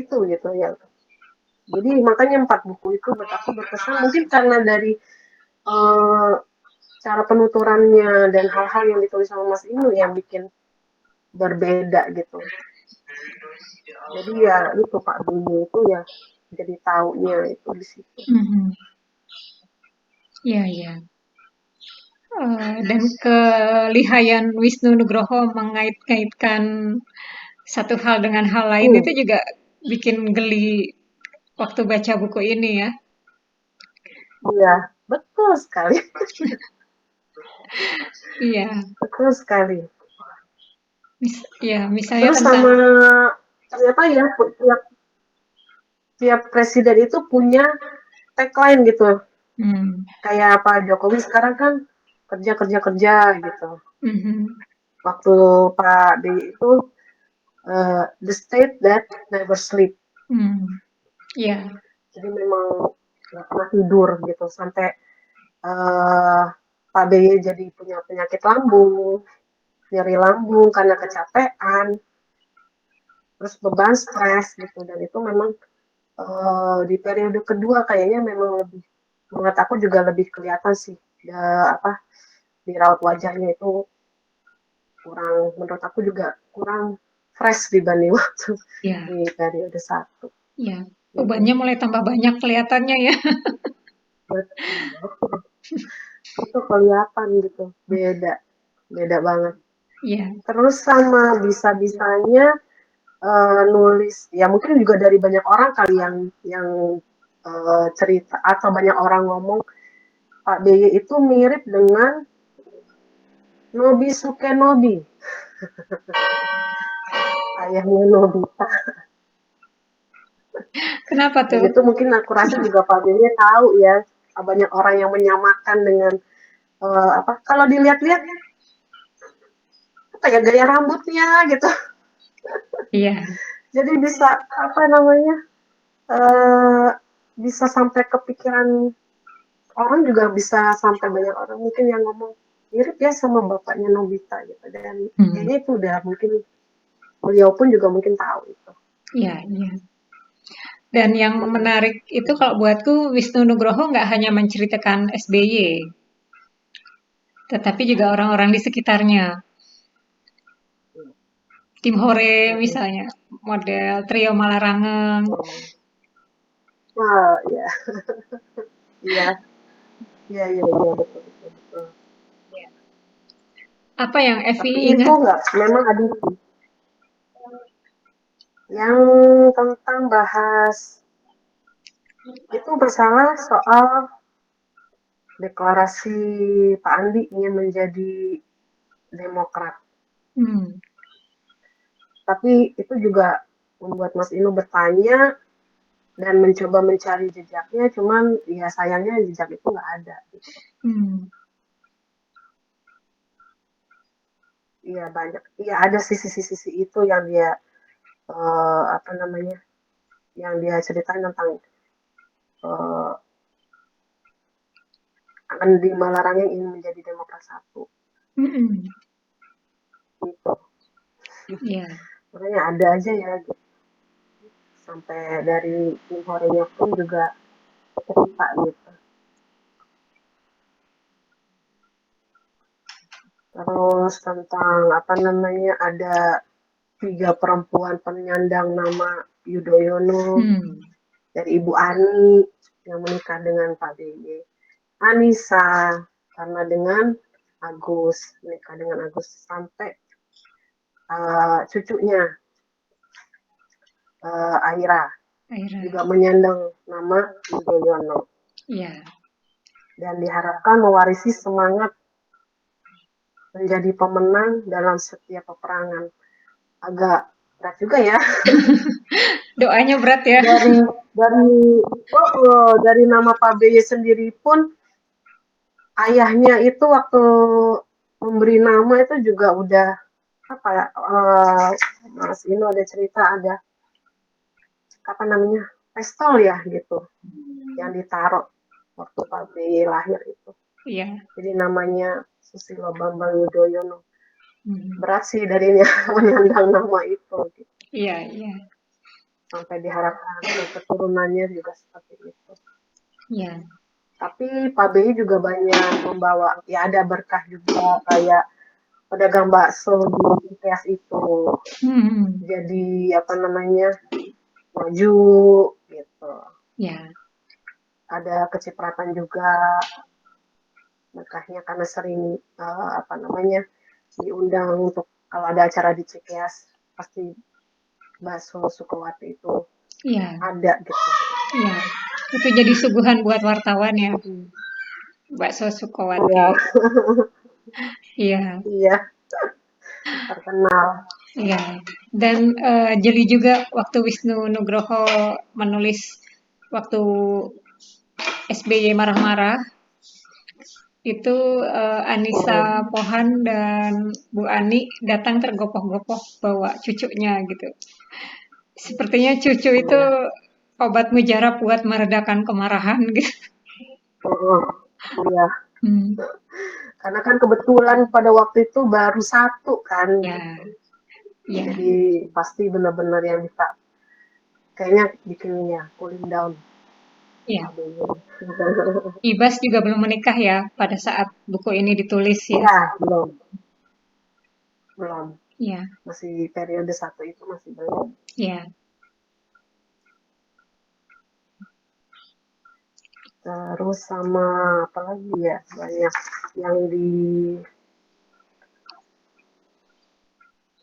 itu gitu ya. Jadi makanya 4 buku itu buat aku berkesan mungkin karena dari eh, cara penuturannya dan hal-hal yang ditulis sama Mas Inu yang bikin berbeda gitu. Jadi ya itu Pak Dulu itu ya jadi taunya itu di situ. Mhm. Iya, iya. Dan kelihayan Wisnu Nugroho mengait-ngaitkan satu hal dengan hal lain Hmm, itu juga bikin geli waktu baca buku ini ya. iya, betul sekali, Iya, betul sekali. ya misalnya Terus tentang sama ternyata ya tiap tiap presiden itu punya tagline gitu. hmm, Kayak Pak Jokowi sekarang kan kerja kerja kerja gitu. mhm, Waktu Pak BY itu the state that never sleep. hmm, iya, Jadi memang nggak pernah tidur gitu sampai uh, Pak BY jadi punya penyakit lambung, nyeri lambung karena kecapean, terus beban stres gitu. Dan itu memang di periode kedua kayaknya memang lebih menurut aku juga lebih kelihatan sih apa di raut wajahnya itu kurang menurut aku juga kurang fresh dibanding waktu iya, di periode satu. iya. Mm-mm. Bebannya mulai tambah banyak kelihatannya ya. Betul. Itu kelihatan gitu beda beda banget. Iya, Terus sama bisa-bisanya nulis ya mungkin juga dari banyak orang kali yang cerita atau banyak orang ngomong Pak BY itu mirip dengan Nobi Sukenobi, ayahnya Nobita. kenapa Dan tuh? itu mungkin aku rasa juga Pak BY tahu ya, banyak orang yang menyamakan dengan apa kalau dilihat-lihat apa ya gaya rambutnya gitu. Iya, Jadi bisa apa namanya eh, bisa sampai kepikiran orang juga bisa sampai banyak orang mungkin yang ngomong mirip ya sama bapaknya Nobita gitu dan hmm, kayaknya itu udah mungkin beliau pun juga mungkin tahu itu. iya, iya. Dan yang menarik itu kalau buatku Wisnu Nugroho nggak hanya menceritakan SBY, tetapi juga orang-orang di sekitarnya. Tim Hore misalnya, model trio Malarangeng. Wah ya iya iya iya iya betul betul betul. Apa yang Evi Tapi itu ingat? enggak memang ada yang tentang bahas itu masalah soal deklarasi Pak Andi ingin menjadi Demokrat. Hmm, Tapi itu juga membuat Mas Inu bertanya dan mencoba mencari jejaknya, cuman ya sayangnya jejak itu nggak ada. Gitu. hmm, Iya banyak, iya ada sisi-sisi itu yang dia apa namanya, yang dia ceritain tentang uh, akan di Malarang yang ingin menjadi Demokrat satu. hmm, Gitu. ya, Makanya ada aja ya, gitu. Sampai dari tim horenya pun juga cerita gitu. Terus tentang apa namanya ada 3 perempuan penyandang nama Yudhoyono hmm, dari Ibu Ani yang menikah dengan Pak BY. Anissa karena dengan Agus menikah dengan Agus sampai cucunya Aira Aira, juga menyandang nama Yudhoyono ya, dan diharapkan mewarisi semangat menjadi pemenang dalam setiap peperangan. Agak berat juga ya doanya berat ya. dari dari dari nama Pak BY sendiri pun ayahnya itu waktu memberi nama itu juga udah apa ya Mas Ino ada cerita ada apa namanya pistol ya gitu yang ditaruh. waktu Pak BY lahir itu. Iya. Jadi namanya Susilo Bambang Yudhoyono. Mhm. Berat sih darinya menyandang nama itu. Gitu. Iya, iya. Sampai diharapkan keturunannya juga seperti itu. Iya. Tapi Pak BY juga banyak membawa, ya ada berkah juga kayak pedagang bakso di ITS itu. Mhm. Jadi apa namanya maju gitu. Iya. Ada kecipratan juga berkahnya karena sering apa namanya diundang untuk kalau ada acara di Cikeas pasti bakso Sukawati itu Iya. ada gitu. Iya. Itu jadi suguhan buat wartawan ya, Hmm. bakso Sukawati. Iya, Iya. iya terkenal. Iya. Dan jeli juga waktu Wisnu Nugroho menulis waktu SBY marah-marah itu Anissa Hmm. Pohan dan Bu Ani datang tergopoh-gopoh bawa cucunya gitu. Sepertinya cucu itu Iya. obat mujarab buat meredakan kemarahan gitu. Oh, iya. Hmm. Karena kan kebetulan pada waktu itu baru satu kan Ya, gitu. ya, Jadi pasti benar-benar yang bisa kayaknya bikinnya cooling down ya. Pak BY. Ibas juga belum menikah ya pada saat buku ini ditulis ya. Ya, belum, belum. Ya, Masih periode satu itu masih belum. ya. Terus sama apa lagi ya banyak yang di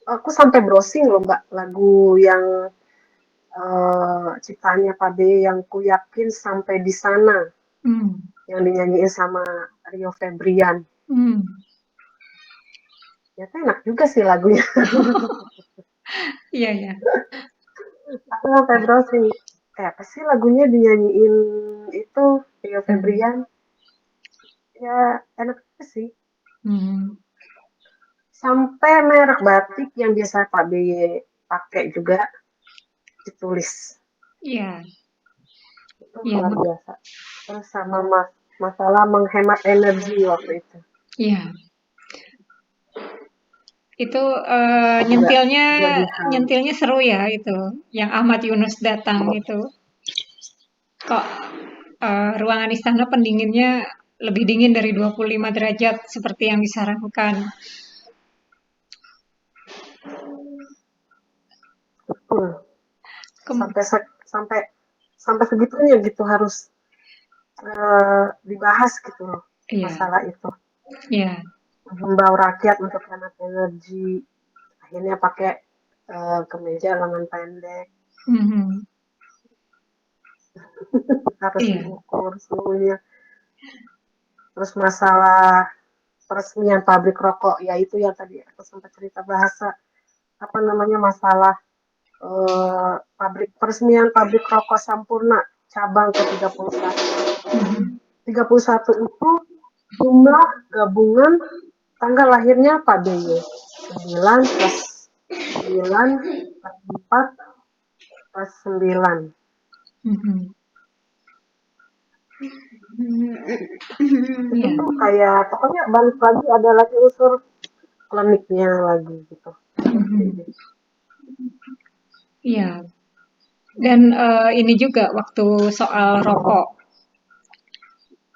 aku sampai browsing loh Mbak lagu yang ciptaannya Pak B yang ku yakin sampai di sana Hmm, yang dinyanyiin sama Rio Febrian. hmm. Ya enak juga sih lagunya. Iya, ya. Aku sampai browsing kayak apa sih lagunya dinyanyiin itu Rio Hmm, Febrian. Ya enak juga sih. hmm. Sampai merek batik yang biasa Pak B pakai juga ditulis. Iya, Itu iya, luar biasa. Terus sama masalah menghemat energi waktu itu. iya. Itu Juga nyentilnya jadi hal. nyentilnya seru ya itu. Yang Ahmad Yunus datang itu. Kok ruangan istana pendinginnya lebih dingin dari 25 derajat seperti yang disarankan. Betul. Kem- Sampai sampai sampai segitunya gitu harus dibahas gitu loh iya, masalah itu. iya. Menghimbau rakyat untuk hemat energi. Akhirnya pakai kemeja lengan pendek. Mhm. Harus Iya. diukur semuanya. Terus masalah peresmian pabrik rokok, ya itu yang tadi aku sempat cerita bahasa apa namanya masalah peresmian pabrik rokok Sampurna cabang ke-31. Mhm. 31 itu jumlah gabungan tanggal lahirnya Pak BY. 9 plus 9 plus 4 plus 9. Mhm. Itu Iya. tuh kayak pokoknya balik lagi ada lagi unsur kliniknya lagi gitu. Mhm. Iya. Dan ini juga waktu soal rokok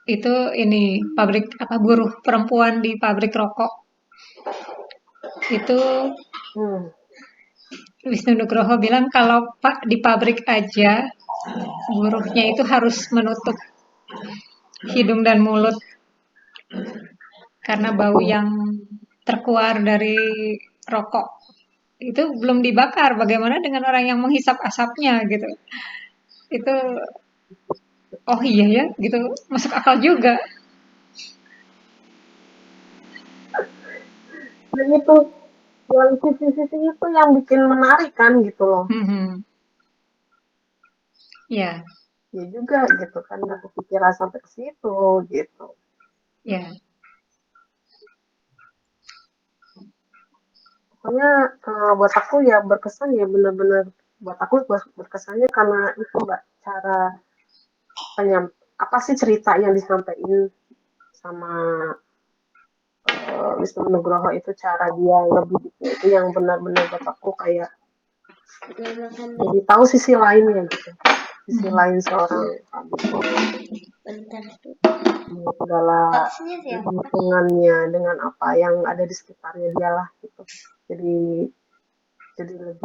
itu ini pabrik apa buruh perempuan di pabrik rokok itu Hmm. Wisnu Nugroho bilang kalau Pak di pabrik aja buruhnya itu harus menutup hidung dan mulut karena bau yang terkeluar dari rokok itu belum dibakar. Bagaimana dengan orang yang menghisap asapnya gitu? Itu oh iya ya gitu masuk akal juga. Dan itu yang sisi-sisi itu yang bikin menarik kan gitu loh. Mhm. Ya, Ya juga gitu kan nggak kepikiran sampai ke situ gitu. ya. Pokoknya buat aku ya berkesan ya benar-benar buat aku berkesannya karena itu mbak cara apa sih cerita yang disampaikan sama Wisnu Nugroho itu, cara dia ngebidiknya itu yang benar-benar buat aku kayak jadi tahu sisi lainnya gitu, sisi Mhm. lain seorang Habibie, dengan segala lingkungannya, dengan apa yang ada di sekitarnya dia lah gitu. Jadi lebih,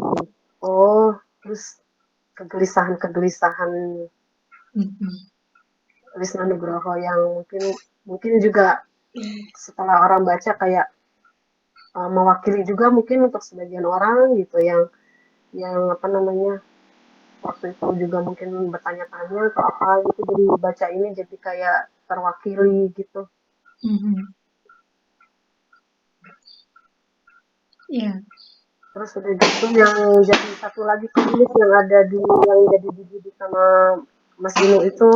oh, terus kegelisahan-kegelisahan Mhm. Wisnu Nugroho yang mungkin mungkin juga setelah orang baca kayak mewakili juga mungkin untuk sebagian orang gitu yang apa namanya waktu itu juga mungkin bertanya-tanya atau apa gitu, jadi baca ini jadi kayak terwakili gitu. Mhm. Iya. Terus udah gitu yang jadi satu lagi klinik yang ada di yang jadi dididik sama Mas Inu itu,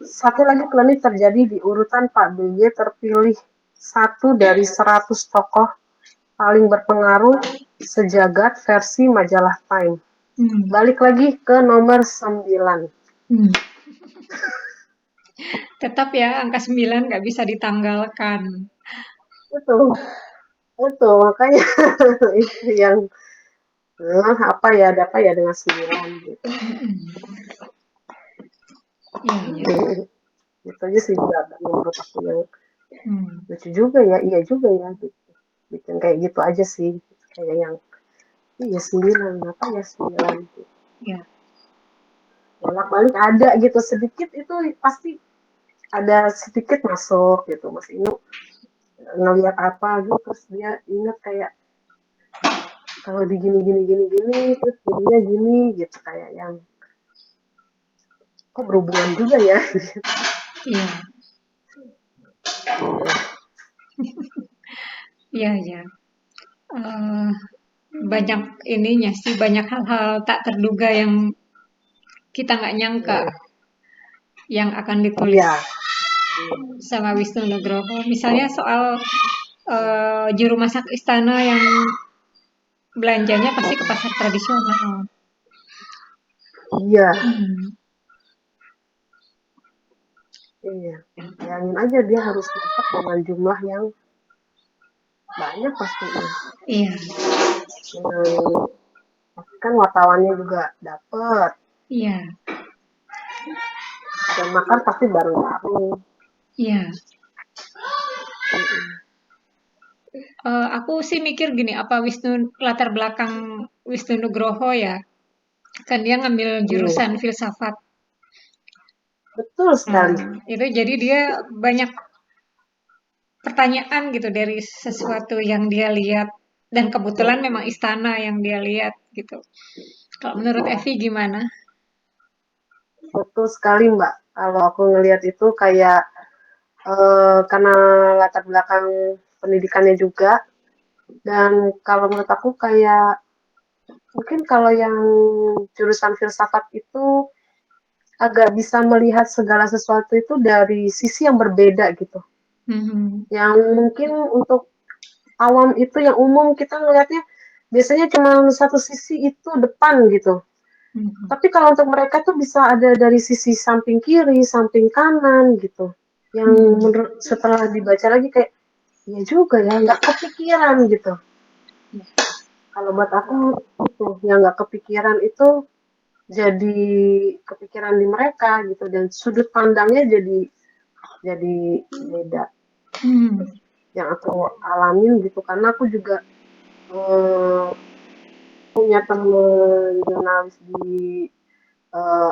satu lagi klinik terjadi di urutan Pak BY terpilih satu dari 100 tokoh paling berpengaruh sejagat versi majalah Time. Mhm. Balik lagi ke nomor 9. Mhm. Tetap ya angka 9 nggak bisa ditanggalkan. Betul, betul. Makanya itu yang apa ya, ada apa ya dengan 9 gitu. Mhm. Iya, iya. Itu aja sih juga menurut aku yang Hmm. lucu juga ya, iya juga ya gitu. Bikin kayak gitu aja sih, kayak yang iya 9, apa ya 9 gitu. Ya. Bolak-balik ada gitu sedikit itu pasti ada sedikit masuk gitu. Mas Inu ngelihat apa gitu terus dia ingat kayak kalau di gini gini gini gini terus jadinya gini gitu, kayak yang kok berhubungan juga ya. Iya. Iya, iya. Eh, banyak ininya sih, banyak hal-hal tak terduga yang kita nggak nyangka yang akan ditulis Iya, sama Wisnu Nugroho. Misalnya soal juru masak istana yang belanjanya pasti ke pasar tradisional. iya, Hmm. iya. Bayangin aja dia harus masak dengan jumlah yang banyak pastinya. Iya, Dengan pasti kan wartawannya juga dapet iya, dan makan pasti bareng-bareng. iya. Mm-mm. Aku sih mikir gini, apa Wisnu latar belakang Wisnu Nugroho ya? Kan dia ngambil Iya, jurusan filsafat. betul sekali. Itu jadi dia banyak pertanyaan gitu dari sesuatu yang dia lihat dan kebetulan memang istana yang dia lihat gitu. Kalau menurut Evi gimana? Betul sekali Mbak. Kalau aku ngelihat itu kayak karena latar belakang pendidikannya juga, dan kalau menurut aku kayak mungkin kalau yang jurusan filsafat itu agak bisa melihat segala sesuatu itu dari sisi yang berbeda gitu. Mhm. Yang mungkin untuk awam itu yang umum kita ngelihatnya biasanya cuma satu sisi itu depan gitu. Mhm. Tapi kalau untuk mereka tuh bisa ada dari sisi samping kiri, samping kanan gitu. Yang Mhm. menurut setelah dibaca lagi kayak ya juga ya, nggak kepikiran gitu. Kalau buat aku itu yang nggak kepikiran itu jadi kepikiran di mereka gitu, dan sudut pandangnya jadi beda Hmm. yang aku alamin gitu, karena aku juga eh, punya temen jurnalis di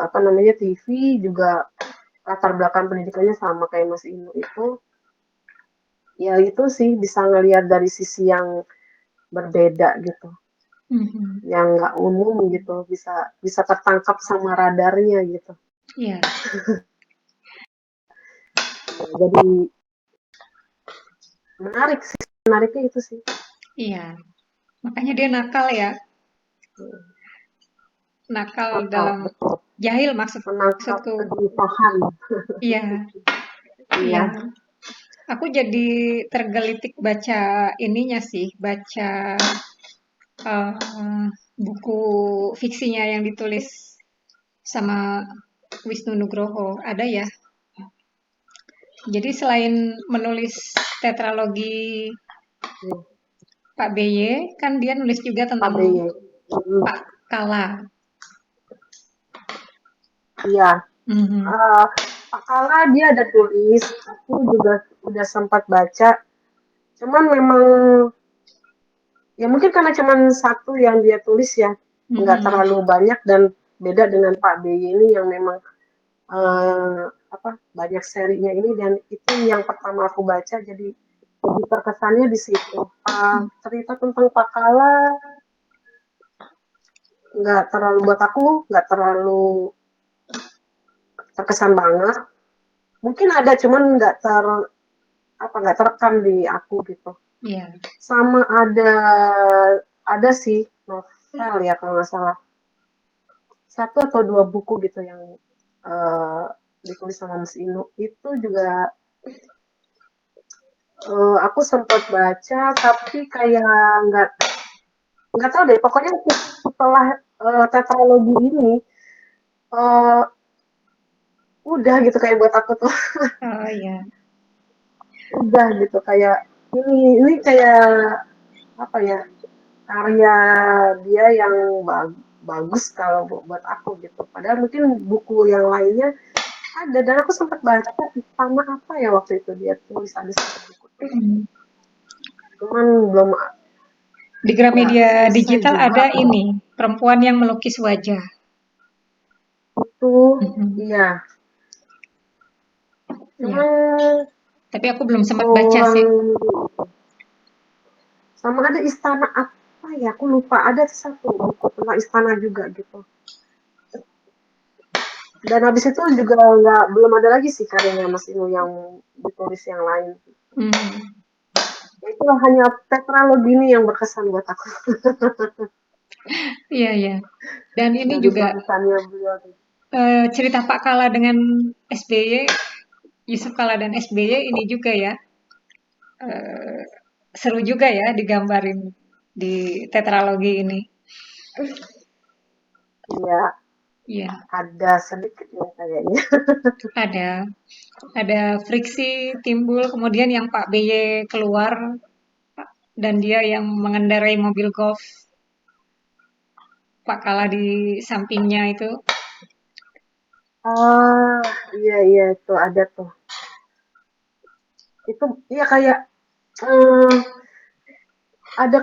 apa namanya TV juga, latar belakang pendidikannya sama kayak Mas Inu itu, ya itu sih bisa ngelihat dari sisi yang berbeda gitu, Mhm. yang nggak umum gitu, bisa bisa tertangkap sama radarnya gitu. Iya, Jadi menarik sih, menariknya itu sih. iya. Makanya dia nakal ya, nakal Nakal, dalam betul. jahil Menangkap maksudku. kegelisahan. Iya, iya. Iya, Aku jadi tergelitik baca ininya sih, baca eh, buku fiksinya yang ditulis sama Wisnu Nugroho. Ada ya? Jadi selain menulis tetralogi Hmm, Pak BY, kan dia nulis juga Pak tentang BY. Hmm, Pak Kala. iya. Mhm. Eh, Pak Kala dia ada tulis, aku juga udah sempat baca. Cuman memang ya mungkin karena cuman satu yang dia tulis ya, nggak Mhm. terlalu banyak dan beda dengan Pak BY ini yang memang apa banyak serinya ini dan itu yang pertama aku baca jadi lebih terkesannya di situ. Cerita tentang Pak Kala nggak terlalu buat aku nggak terlalu terkesan banget. Mungkin ada cuman nggak terekam di aku gitu. Iya. Sama ada sih novel ya kalau nggak salah satu atau dua buku gitu yang uh, ditulis sama Mas Inu itu juga aku sempat baca tapi kayak nggak nggak tahu deh pokoknya setelah tetralogi ini uh, udah gitu kayak buat aku tuh Oh iya. udah gitu kayak ini kayak apa ya karya dia yang bagus kalau buat aku gitu padahal mungkin buku yang lainnya ada dan aku sempat baca sama apa ya waktu itu dia tulis ada satu buku tuh Mhm. cuman belum Di nggak Gramedia selesai Digital juga ada ini, Perempuan yang Melukis Wajah. itu Mhm. iya Iya. cuman Tapi aku belum sempat baca kurang sih. sama ada istana apa ya aku lupa ada satu buku tentang istana juga gitu dan habis itu juga nggak belum ada lagi sih karyanya Mas Inu yang ditulis yang lain Mhm. ya itu hanya tetralogi ini yang berkesan buat aku Iya, iya. Dan ini dari juga tulisannya beliau cerita Pak Kala dengan SBY, Yusuf Kala dan SBY ini juga ya. eh, Seru juga ya digambarin di tetralogi ini. ya Iya, ada sedikit ya kayaknya ada ada friksi timbul kemudian yang Pak BY keluar dan dia yang mengendarai mobil golf Pak Kala di sampingnya itu. ah iya iya itu ada tuh itu iya kayak eh, ada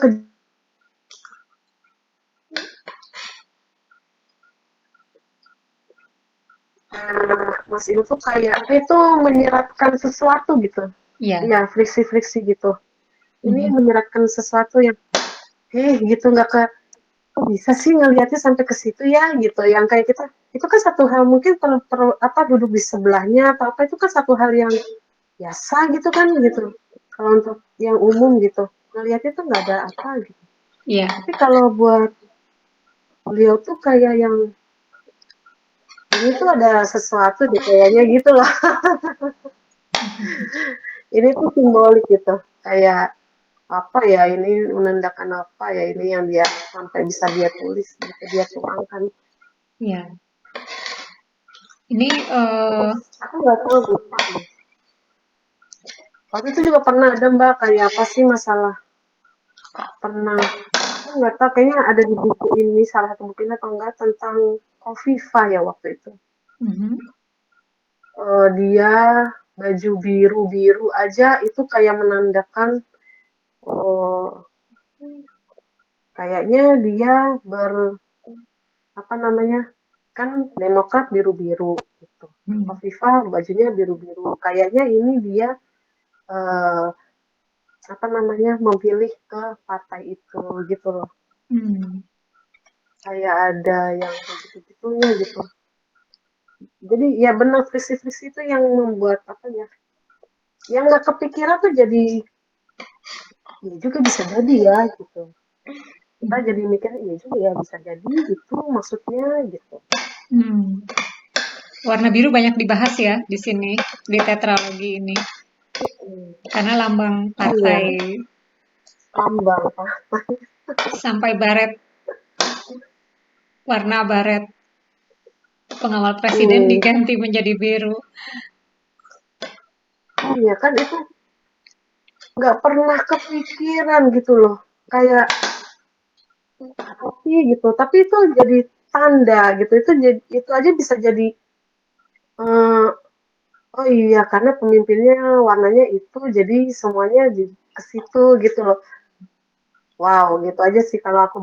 Mas Inu tuh kayak itu menyiratkan sesuatu gitu Iya. iya friksi-friksi gitu ini Mhm. menyiratkan sesuatu yang gitu nggak ke kok bisa sih ngelihatnya sampai ke situ ya gitu yang kayak kita itu kan satu hal mungkin apa duduk di sebelahnya atau apa itu kan satu hal yang biasa gitu kan gitu kalau untuk yang umum gitu ngelihatnya tuh nggak ada apa gitu Iya. tapi kalau buat beliau tuh kayak yang ini tuh ada sesuatu deh kayaknya gitu loh ini tuh simbolik gitu kayak apa ya ini menandakan apa ya ini yang dia sampai bisa dia tulis bisa dia tuangkan Iya. Ini terus aku nggak tahu lupa deh waktu itu juga pernah ada mbak kayak apa sih masalah pernah aku nggak tahu kayaknya ada di buku ini salah satu buku ini atau enggak tentang Kofifa ya waktu itu mhm. dia baju biru biru aja itu kayak menandakan oh, kayaknya dia ber apa namanya kan Demokrat biru biru gitu Hmm. Kofifa bajunya biru biru kayaknya ini dia eh, apa namanya memilih ke partai itu gitu loh Hmm. kayak ada yang begitu gitunya gitu jadi ya benar friksi-friksi itu yang membuat apa ya yang nggak kepikiran tuh jadi ya juga bisa jadi ya gitu kita jadi mikir iya juga ya bisa jadi gitu maksudnya gitu Hmm. Warna biru banyak dibahas ya di sini di tetralogi ini hmm. karena lambang Iya partai tambang Pak. sampai baret warna baret pengawal presiden Hmm. diganti menjadi biru. Iya kan itu nggak pernah kepikiran gitu loh. Kayak apa sih gitu. Tapi itu jadi tanda gitu. Itu aja bisa jadi eh, oh iya karena pemimpinnya warnanya itu jadi semuanya ke situ gitu loh. Wow, gitu aja sih kalau aku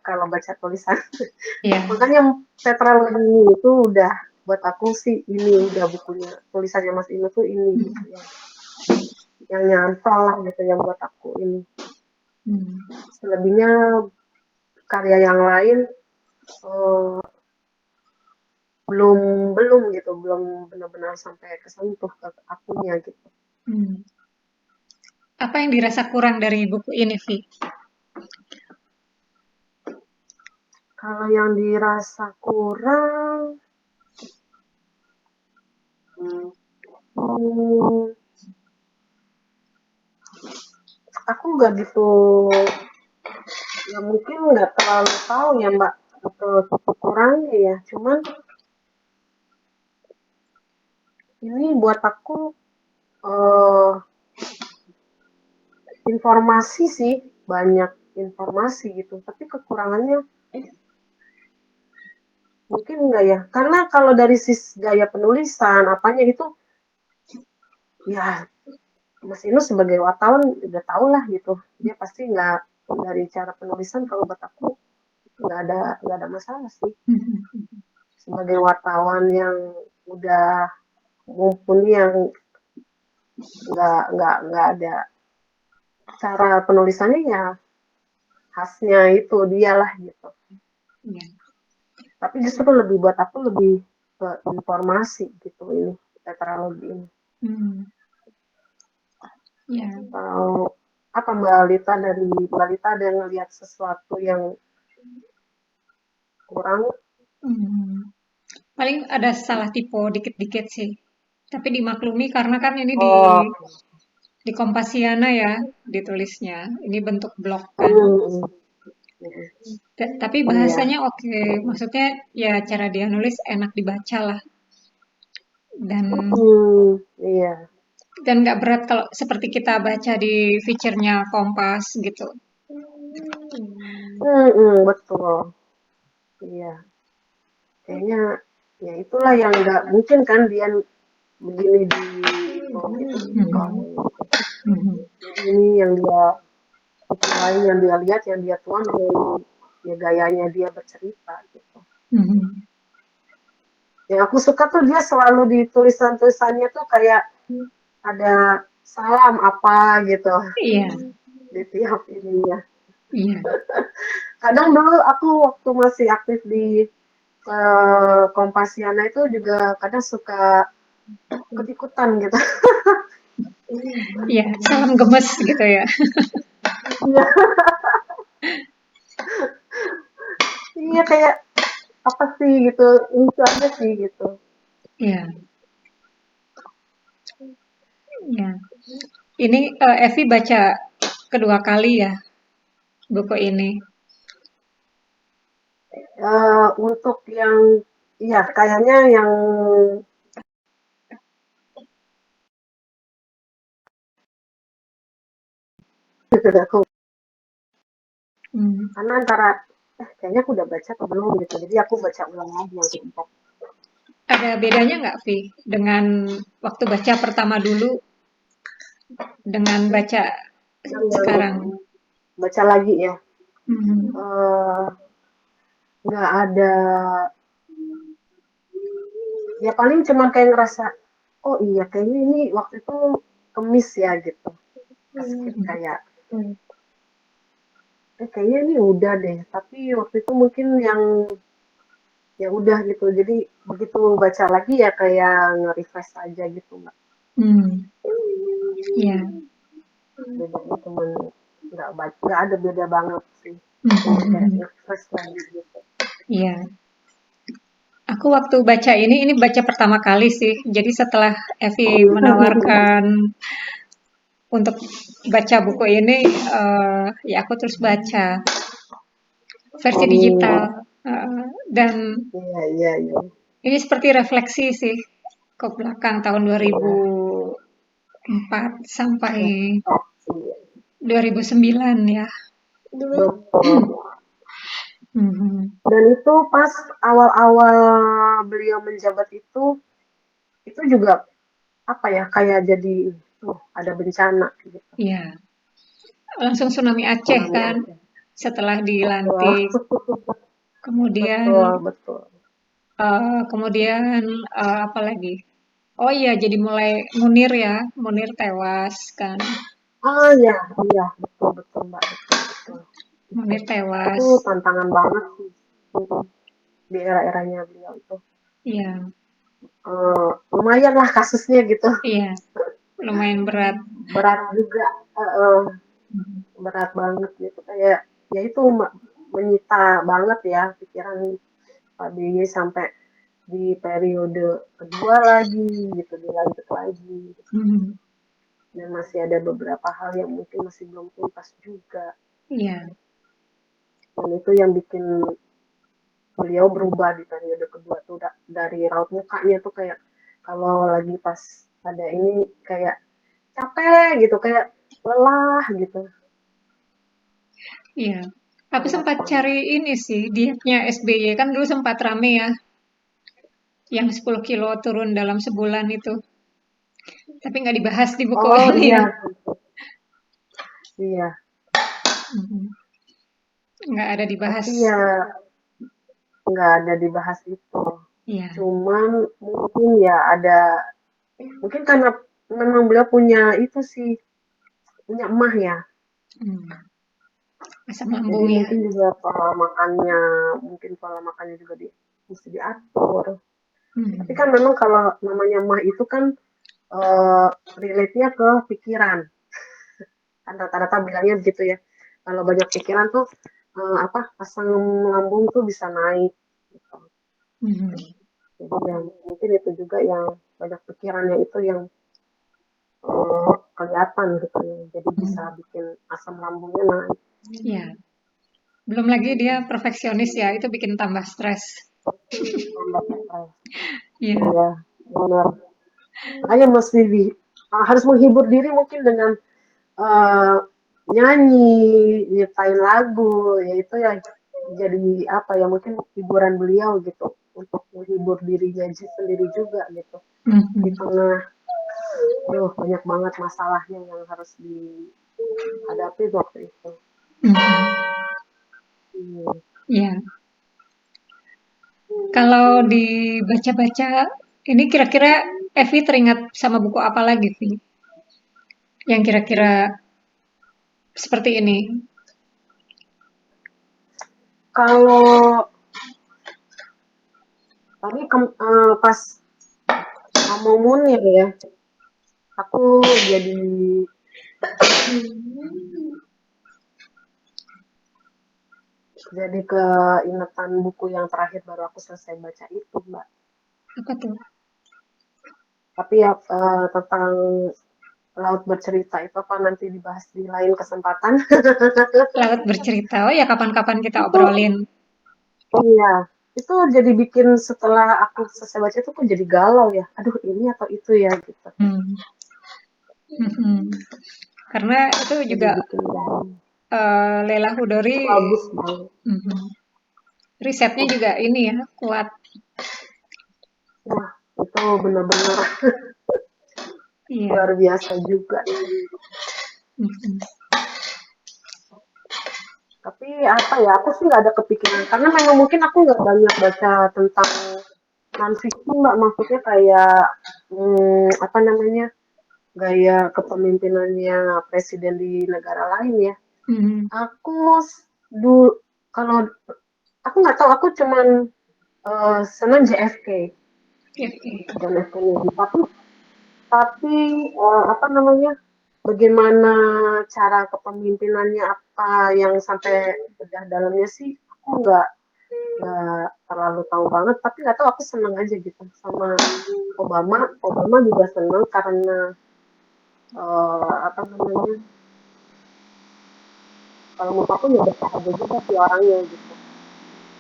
kalau baca tulisan. Iya. Makanya tetralogi ini itu udah buat aku sih ini udah bukunya tulisannya Mas Inu tuh ini gitu yang nyantol lah gitu yang buat aku ini. Hmm. Selebihnya karya yang lain eh, belum belum gitu, belum benar-benar sampai kesentuh ke akunya gitu. Hmm. Apa yang dirasa kurang dari buku ini, Vi? Kalau yang dirasa kurang, hmm, aku nggak gitu, ya mungkin nggak terlalu tahu ya Mbak, betul kurangnya ya. Cuman ini buat aku eh, informasi sih, banyak informasi gitu. Tapi kekurangannya mungkin enggak ya. Karena kalau dari sisi gaya penulisan, apanya itu, ya Mas Inu sebagai wartawan udah tau lah gitu. Dia pasti nggak dari cara penulisan kalau buat aku nggak ada masalah sih. Hmm. Sebagai wartawan yang udah mumpuni yang nggak ada cara penulisannya ya khasnya itu dialah gitu. Iya. Tapi justru lebih buat aku lebih ke informasi gitu ini tetralogi ini. Hmm. Iya. Kalau apa Mbak Lita ada ngelihat sesuatu yang kurang? Hmm. Paling ada salah tipe dikit-dikit sih. Tapi dimaklumi karena kan ini Oh, di Kompasiana ya ditulisnya. Ini bentuk blog kan. hmm, Tapi iya, bahasanya oke. Maksudnya ya cara dia nulis enak dibaca lah. Dan iya, nggak berat kalau seperti kita baca di feature-nya Kompas gitu. betul, iya. Kayaknya ya itulah yang nggak mungkin kan dia begini di itu gitu Mhm. dituangin gitu. Mhm. Jadi ini yang dia itu lain yang dia lihat yang dia tuang dari ya gayanya dia bercerita gitu. Mhm. Yang aku suka tuh dia selalu di tulisan-tulisannya tuh kayak ada salam apa gitu Iya, di tiap ininya. iya. Kadang dulu aku waktu masih aktif di Kompasiana itu juga kadang suka ikut-ikutan gitu. Iya, salam gemes gitu ya. Iya, iya kayak apa sih gitu, lucu aja sih gitu. Iya, iya. Ini Evi baca kedua kali ya buku ini. Untuk yang, iya kayaknya yang aku Hmm. karena antara kayaknya aku udah baca atau belum gitu, jadi aku baca ulang lagi yang keempat. Ada bedanya nggak, Vi, dengan waktu baca pertama dulu dengan baca Yang sekarang? baca lagi ya, Mhm. eh, nggak ada, ya paling cuman kayak ngerasa, oh iya kayaknya ini waktu itu kemis ya gitu, keskip kayak kayaknya ini udah deh, tapi waktu itu mungkin yang ya udah gitu, jadi begitu baca lagi ya kayak nge-refresh aja gitu mbak, Hmm. Iya. bedanya cuman nggak ada beda banget sih, Mhm. cuman kayak Mhm. nge-refresh lagi gitu. Iya. Aku waktu baca ini baca pertama kali sih. Jadi setelah Evi menawarkan untuk baca buku ini, ya aku terus baca versi digital. Oh Dan iya iya iya ini seperti refleksi sih ke belakang tahun iya 4 sampai Stop sih. 2009 ya. Betul. Mhm. Dan itu pas awal-awal beliau menjabat itu juga apa ya, kayak jadi ada bencana gitu. Iya, langsung tsunami Aceh Tsunami kan Aceh. setelah Betul, dilantik. Kemudian betul, betul. kemudian apa lagi? Oh iya, jadi mulai Munir ya, Munir tewas kan. Ah ya, iya, betul, betul, Mbak, betul, betul. Itu, Munir itu tewas. tantangan banget sih di era-eranya beliau itu. Iya, Lumayan lah kasusnya gitu, iya, lumayan berat. berat juga, berat banget gitu kayak ya itu menyita banget ya pikiran Pak BY sampai di periode kedua lagi gitu dilanjut lagi Mhm. dan masih ada beberapa hal yang mungkin masih belum tuntas juga Iya, dan itu yang bikin beliau berubah di periode kedua tuh dari raut mukanya tuh kayak kalau lagi pas ada ini kayak capek gitu kayak lelah gitu iya. Aku banget sempat banget. cari ini sih, dietnya SBY kan dulu sempat rame ya, yang 10 kilo turun dalam sebulan itu. Tapi nggak dibahas di buku Oh ini iya ya. iya Mhm. Nggak ada dibahas. tapi ya nggak ada dibahas itu Iya. cuman mungkin ya ada mungkin karena memang beliau punya itu sih punya emah ya Hmm. Asam jadi lambung ya. mungkin juga pola makannya juga mesti diatur tapi Hmm. kan memang kalau namanya emah itu kan eh, relate-nya ke pikiran kan rata-rata bilangnya begitu ya kalau banyak pikiran tuh apa asam lambung tuh bisa naik gitu. Hmm. Jadi yang mungkin itu juga yang banyak pikirannya itu yang kelihatan gitu ya. Jadi bisa Hmm. bikin asam lambungnya naik. Ya. Belum lagi dia perfeksionis ya, itu bikin tambah stres. Tambah stres. Iya. Iya, benar. Makanya mesti harus menghibur diri mungkin dengan eh, nyanyi, nyiptain lagu, yaitu yang jadi apa ya mungkin hiburan beliau gitu untuk menghibur dirinya sendiri juga gitu di Mhm. tengah banyak banget masalahnya yang harus dihadapi waktu itu. Mhm. Iya. Iya. Kalau dibaca-baca, ini kira-kira Evi teringat sama buku apa lagi, Vi? Yang kira-kira seperti ini. Kalau tadi pas ngomong Munir ya, aku jadi keingetan buku yang terakhir baru aku selesai baca itu, Mbak. Apa tuh? Tapi ya tentang laut bercerita itu apa nanti dibahas di lain kesempatan. Laut bercerita. Oh ya, kapan-kapan kita Itu obrolin. iya, itu jadi bikin setelah aku selesai baca itu kok jadi galau ya. Aduh ini atau itu ya gitu. Hmm. Mhm. Karena itu Jadi juga bikin galau. Leila Itu Hudori, bagus banget. mhm, risetnya juga ini ya, kuat. Wah, itu benar-benar Iya. luar biasa juga. Mhm. Tapi apa ya, aku sih nggak ada kepikiran. Karena memang mungkin aku nggak banyak baca tentang non-fiction, Mbak. Maksudnya kayak, apa namanya, gaya kepemimpinannya presiden di negara lain ya. Mhm. Aku dulu, kalau aku nggak tahu, aku cuman senang JFK, Oke, oke. John F. Kennedy. Tapi apa namanya, bagaimana cara kepemimpinannya apa yang sampai bedah dalamnya sih, aku nggak terlalu tahu banget. Tapi nggak tahu, aku seneng aja gitu sama Obama. Obama juga seneng karena apa namanya, kalau menurut aku ya bersahaja juga sih orangnya gitu.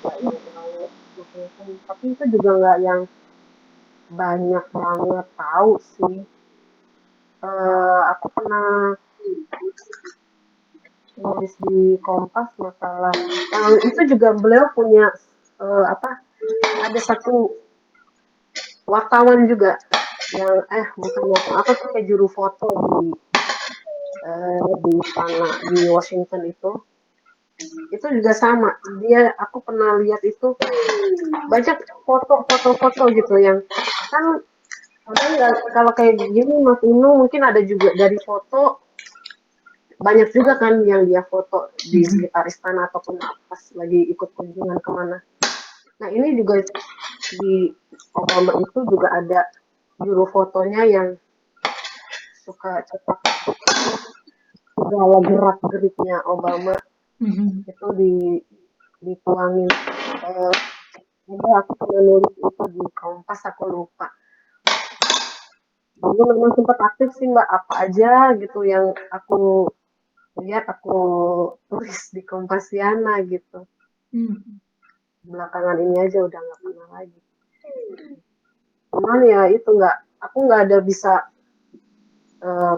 Nggak yang terlalu macam-macam. Tapi itu juga nggak yang banyak banget tahu sih aku pernah nulis di Kompas masalah itu juga beliau punya ada satu wartawan juga yang bukan wartawan apa sih kayak juru foto di istana di Washington itu juga sama aku pernah lihat itu banyak foto-foto gitu yang kan mungkin kalau kayak gini Mas Inu mungkin ada juga dari foto banyak juga kan yang dia foto di sekitar istana ataupun pas lagi ikut kunjungan kemana. Nah ini juga di Obama itu juga ada juru fotonya yang suka cetak segala gerak-geriknya Obama itu dituangin. Jadi aku pernah nulis itu di Kompas, aku lupa. Dulu memang sempat aktif sih Mbak, apa aja gitu yang aku lihat aku tulis di Kompasiana gitu. Belakangan ini aja udah nggak pernah lagi. Cuman ya itu aku nggak ada bisa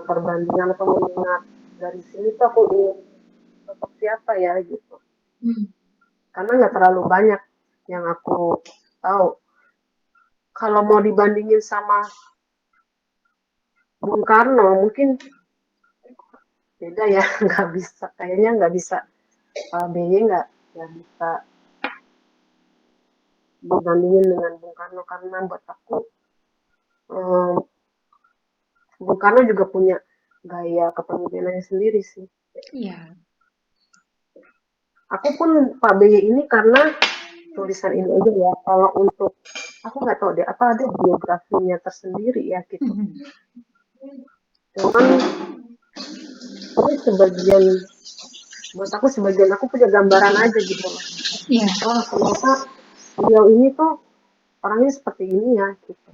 perbandingan atau mengingat dari sini tuh aku ingin sosok siapa ya gitu. Karena nggak terlalu banyak yang aku tahu. Kalau mau dibandingin sama Bung Karno mungkin beda ya, nggak bisa kayaknya nggak bisa Pak BY nggak bisa dibandingin dengan Bung Karno karena buat aku Bung Karno juga punya gaya kepemimpinannya sendiri sih. Iya. Aku pun Pak BY ini karena tulisan ini aja ya. Kalau untuk aku nggak tahu deh apa ada biografinya tersendiri ya gitu. Cuman ini sebagian buat aku sebagian aku punya gambaran aja gitu loh. Iya. Oh ternyata beliau ini tuh orangnya seperti ini ya gitu.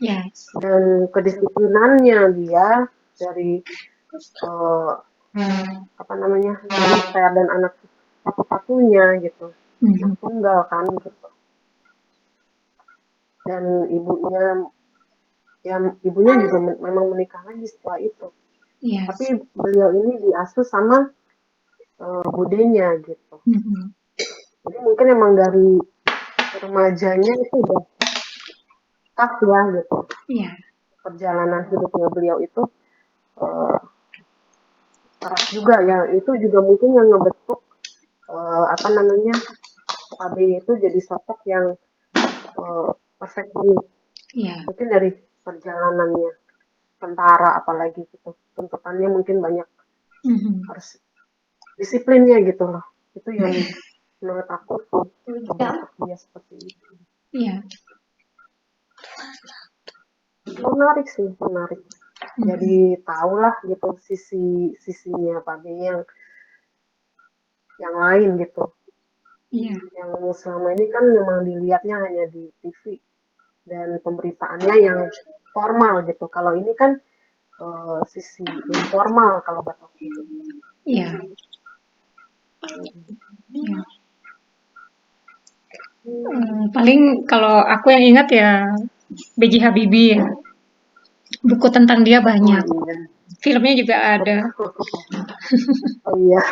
Yes. Dan kedisiplinannya dia dari apa namanya militer dan anak satu-satunya gitu, yang tunggal kan gitu. Dan ibunya juga memang menikah lagi setelah itu. Yes. Tapi beliau ini diasuh sama budenya gitu. Jadi mungkin emang dari remajanya itu udah tough ya gitu. Iya. Perjalanan hidupnya beliau itu keras juga ya. Itu juga mungkin yang ngebentuk apa namanya Pak BY itu jadi sosok yang perfect Iya. mungkin dari perjalanannya tentara apalagi gitu tuntutannya mungkin banyak harus disiplinnya gitu loh itu yang menurut aku membentuk dia seperti itu. Iya. Menarik sih menarik jadi tahulah gitu sisinya Pak B yang lain gitu. Iya. Yang selama ini kan memang dilihatnya hanya di TV dan pemberitaannya yang formal gitu. Kalau ini kan sisi informal kalau kata aku. Iya. Iya. Paling kalau aku yang ingat ya B.J. Habibie ya. Buku tentang dia banyak. Oh iya. Filmnya juga ada. Oh iya.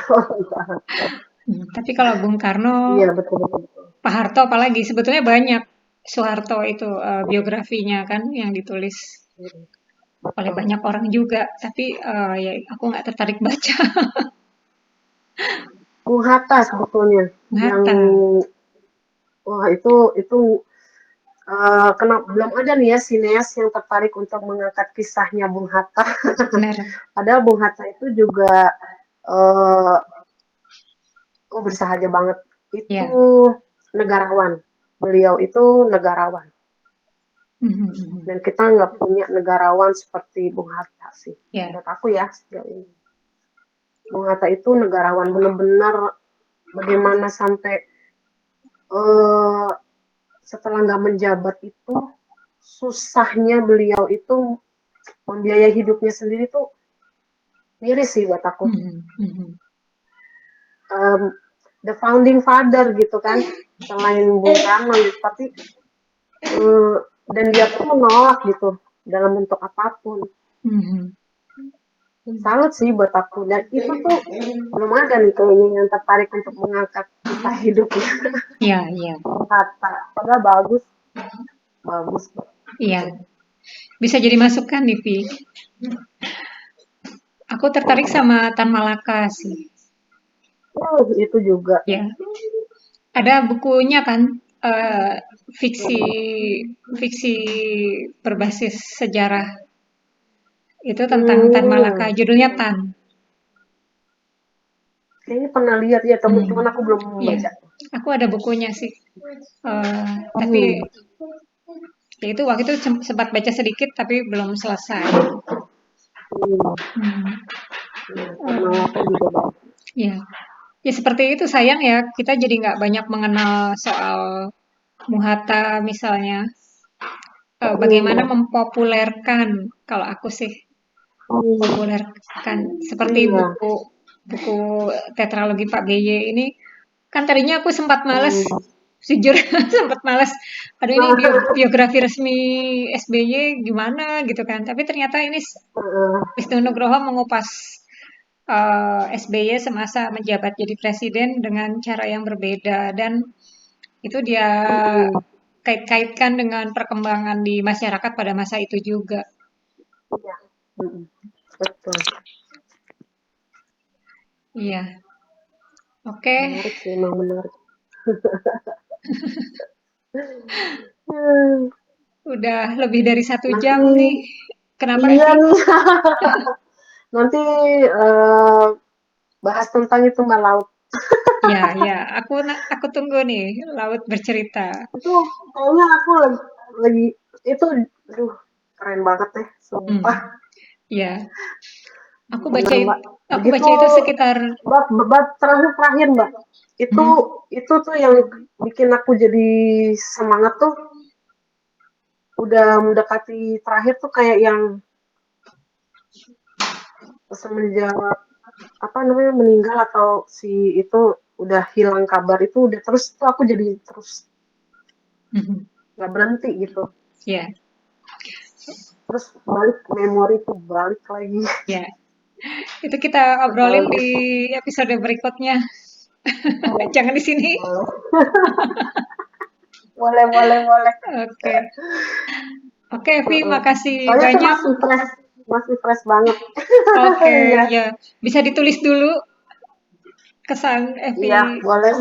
Tapi kalau Bung Karno, Iya betul betul. Pak Harto apalagi sebetulnya banyak. Soeharto itu biografinya kan yang ditulis oleh Betul. banyak orang juga. Tapi ya aku nggak tertarik baca. Bung Hatta sebetulnya Bung yang Hatta. wah itu kenapa belum ada nih ya sineas yang tertarik untuk mengangkat kisahnya Bung Hatta. Benar. Padahal Bung Hatta itu juga uh, bersahaja banget. Itu Ya. negarawan. Beliau itu negarawan. Dan kita nggak punya negarawan seperti Bung Hatta sih. Ya. Menurut aku ya sejauh ini. Bung Hatta itu negarawan benar-benar bagaimana sampai setelah nggak menjabat itu susahnya beliau itu membiayai hidupnya sendiri tuh miris sih buat aku. The founding father gitu kan selain Bung Karno gitu tapi dan dia tuh menolak gitu dalam bentuk apapun. Mhm. Salut sih buat aku. Dan itu tuh belum ada nih kayaknya yang tertarik untuk mengangkat kisah hidupnya Iya, iya, kata. Padahal bagus, bagus. iya. Bisa jadi masukan nih, Vi. Aku tertarik sama Tan Malaka sih. Itu juga. Ya, ada bukunya kan, eh, fiksi fiksi berbasis sejarah. Itu tentang Tan Malaka, Hmm, judulnya Tan. kayaknya pernah lihat ya teman-teman Hmm. aku belum Iya, membaca. aku ada bukunya sih. Tapi Hmm, ya itu waktu itu sempat baca sedikit tapi belum selesai. hmm, Hmm. iya, pernah Eh, aku juga baca. ya, ya seperti itu sayang ya kita jadi nggak banyak mengenal soal Muhatta misalnya. Bagaimana Hmm, mempopulerkan kalau aku sih hmm, populerkan seperti iya. buku buku tetralogi Pak BY ini kan tadinya aku sempat males Hmm. jujur sempat males aduh ini biografi resmi SBY gimana gitu kan tapi ternyata ini Heeh, Wisnu Nugroho mengupas SBY semasa menjabat jadi presiden dengan cara yang berbeda dan itu dia hmm, kait-kaitkan dengan perkembangan di masyarakat pada masa itu juga. iya, hmm, betul. Iya, oke. Menarik sih, emang menarik. Hmm, Udah lebih dari 1 jam nanti, nih. Kenapa, iya Evi? nih, nanti bahas tentang itu Mbak Laut. Ya, ya. Aku tunggu nih. Laut bercerita. Itu kayaknya aku lagi itu, aduh, keren banget deh, sumpah. Hmm, ya. Aku Bener baca Mbak. aku Begitu baca itu sekitar. bab terakhir Mbak, itu Hmm, itu tuh yang bikin aku jadi semangat tuh, udah mendekati terakhir tuh kayak yang semenjak apa namanya meninggal atau si itu udah hilang kabar itu udah terus tuh aku jadi terus mhm, nggak berhenti gitu. ya, Terus balik memori tuh balik lagi. ya. Itu kita obrolin Selalu di itu. episode berikutnya. Jangan di sini. Boleh, boleh, boleh, boleh. Oke. Oke, Evi, Heeh. makasih Soalnya itu banyak. masih fresh banget. Oke, Iya, ya. Bisa ditulis dulu kesan iya, Evi. boleh.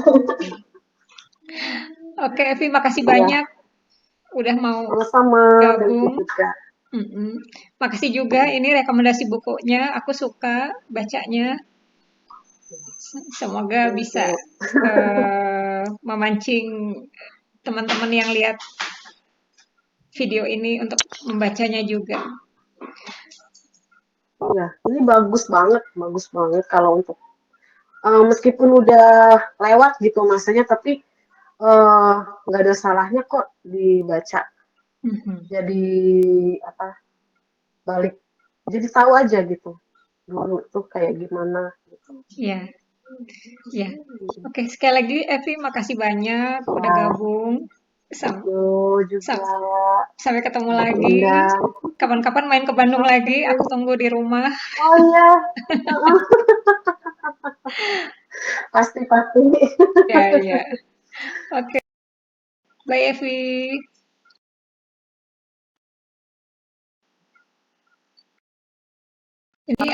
Oke, Evi, makasih Iya, banyak udah mau sama-sama. Thank you gabung. juga. Mm-mm. Makasih juga ini rekomendasi bukunya. Aku suka bacanya. Semoga Thank bisa you. memancing teman-teman yang lihat video ini untuk membacanya juga. Iya, ini bagus banget kalau untuk meskipun udah lewat gitu masanya, tapi eh, nggak ada salahnya kok dibaca. Mhm. Jadi apa? Balik. Jadi tahu aja gitu. Dulu tuh kayak gimana gitu. Ya, ya. Oke, sekali lagi Evi, makasih banyak udah Ya, gabung. thank Sam- you juga sam- Sampai ketemu udah lagi. diundang. Kapan-kapan main ke Bandung lagi, Oke. aku tunggu di rumah. Oh iya, pasti pasti. Ya, ya. Oke, bye Evi. Ini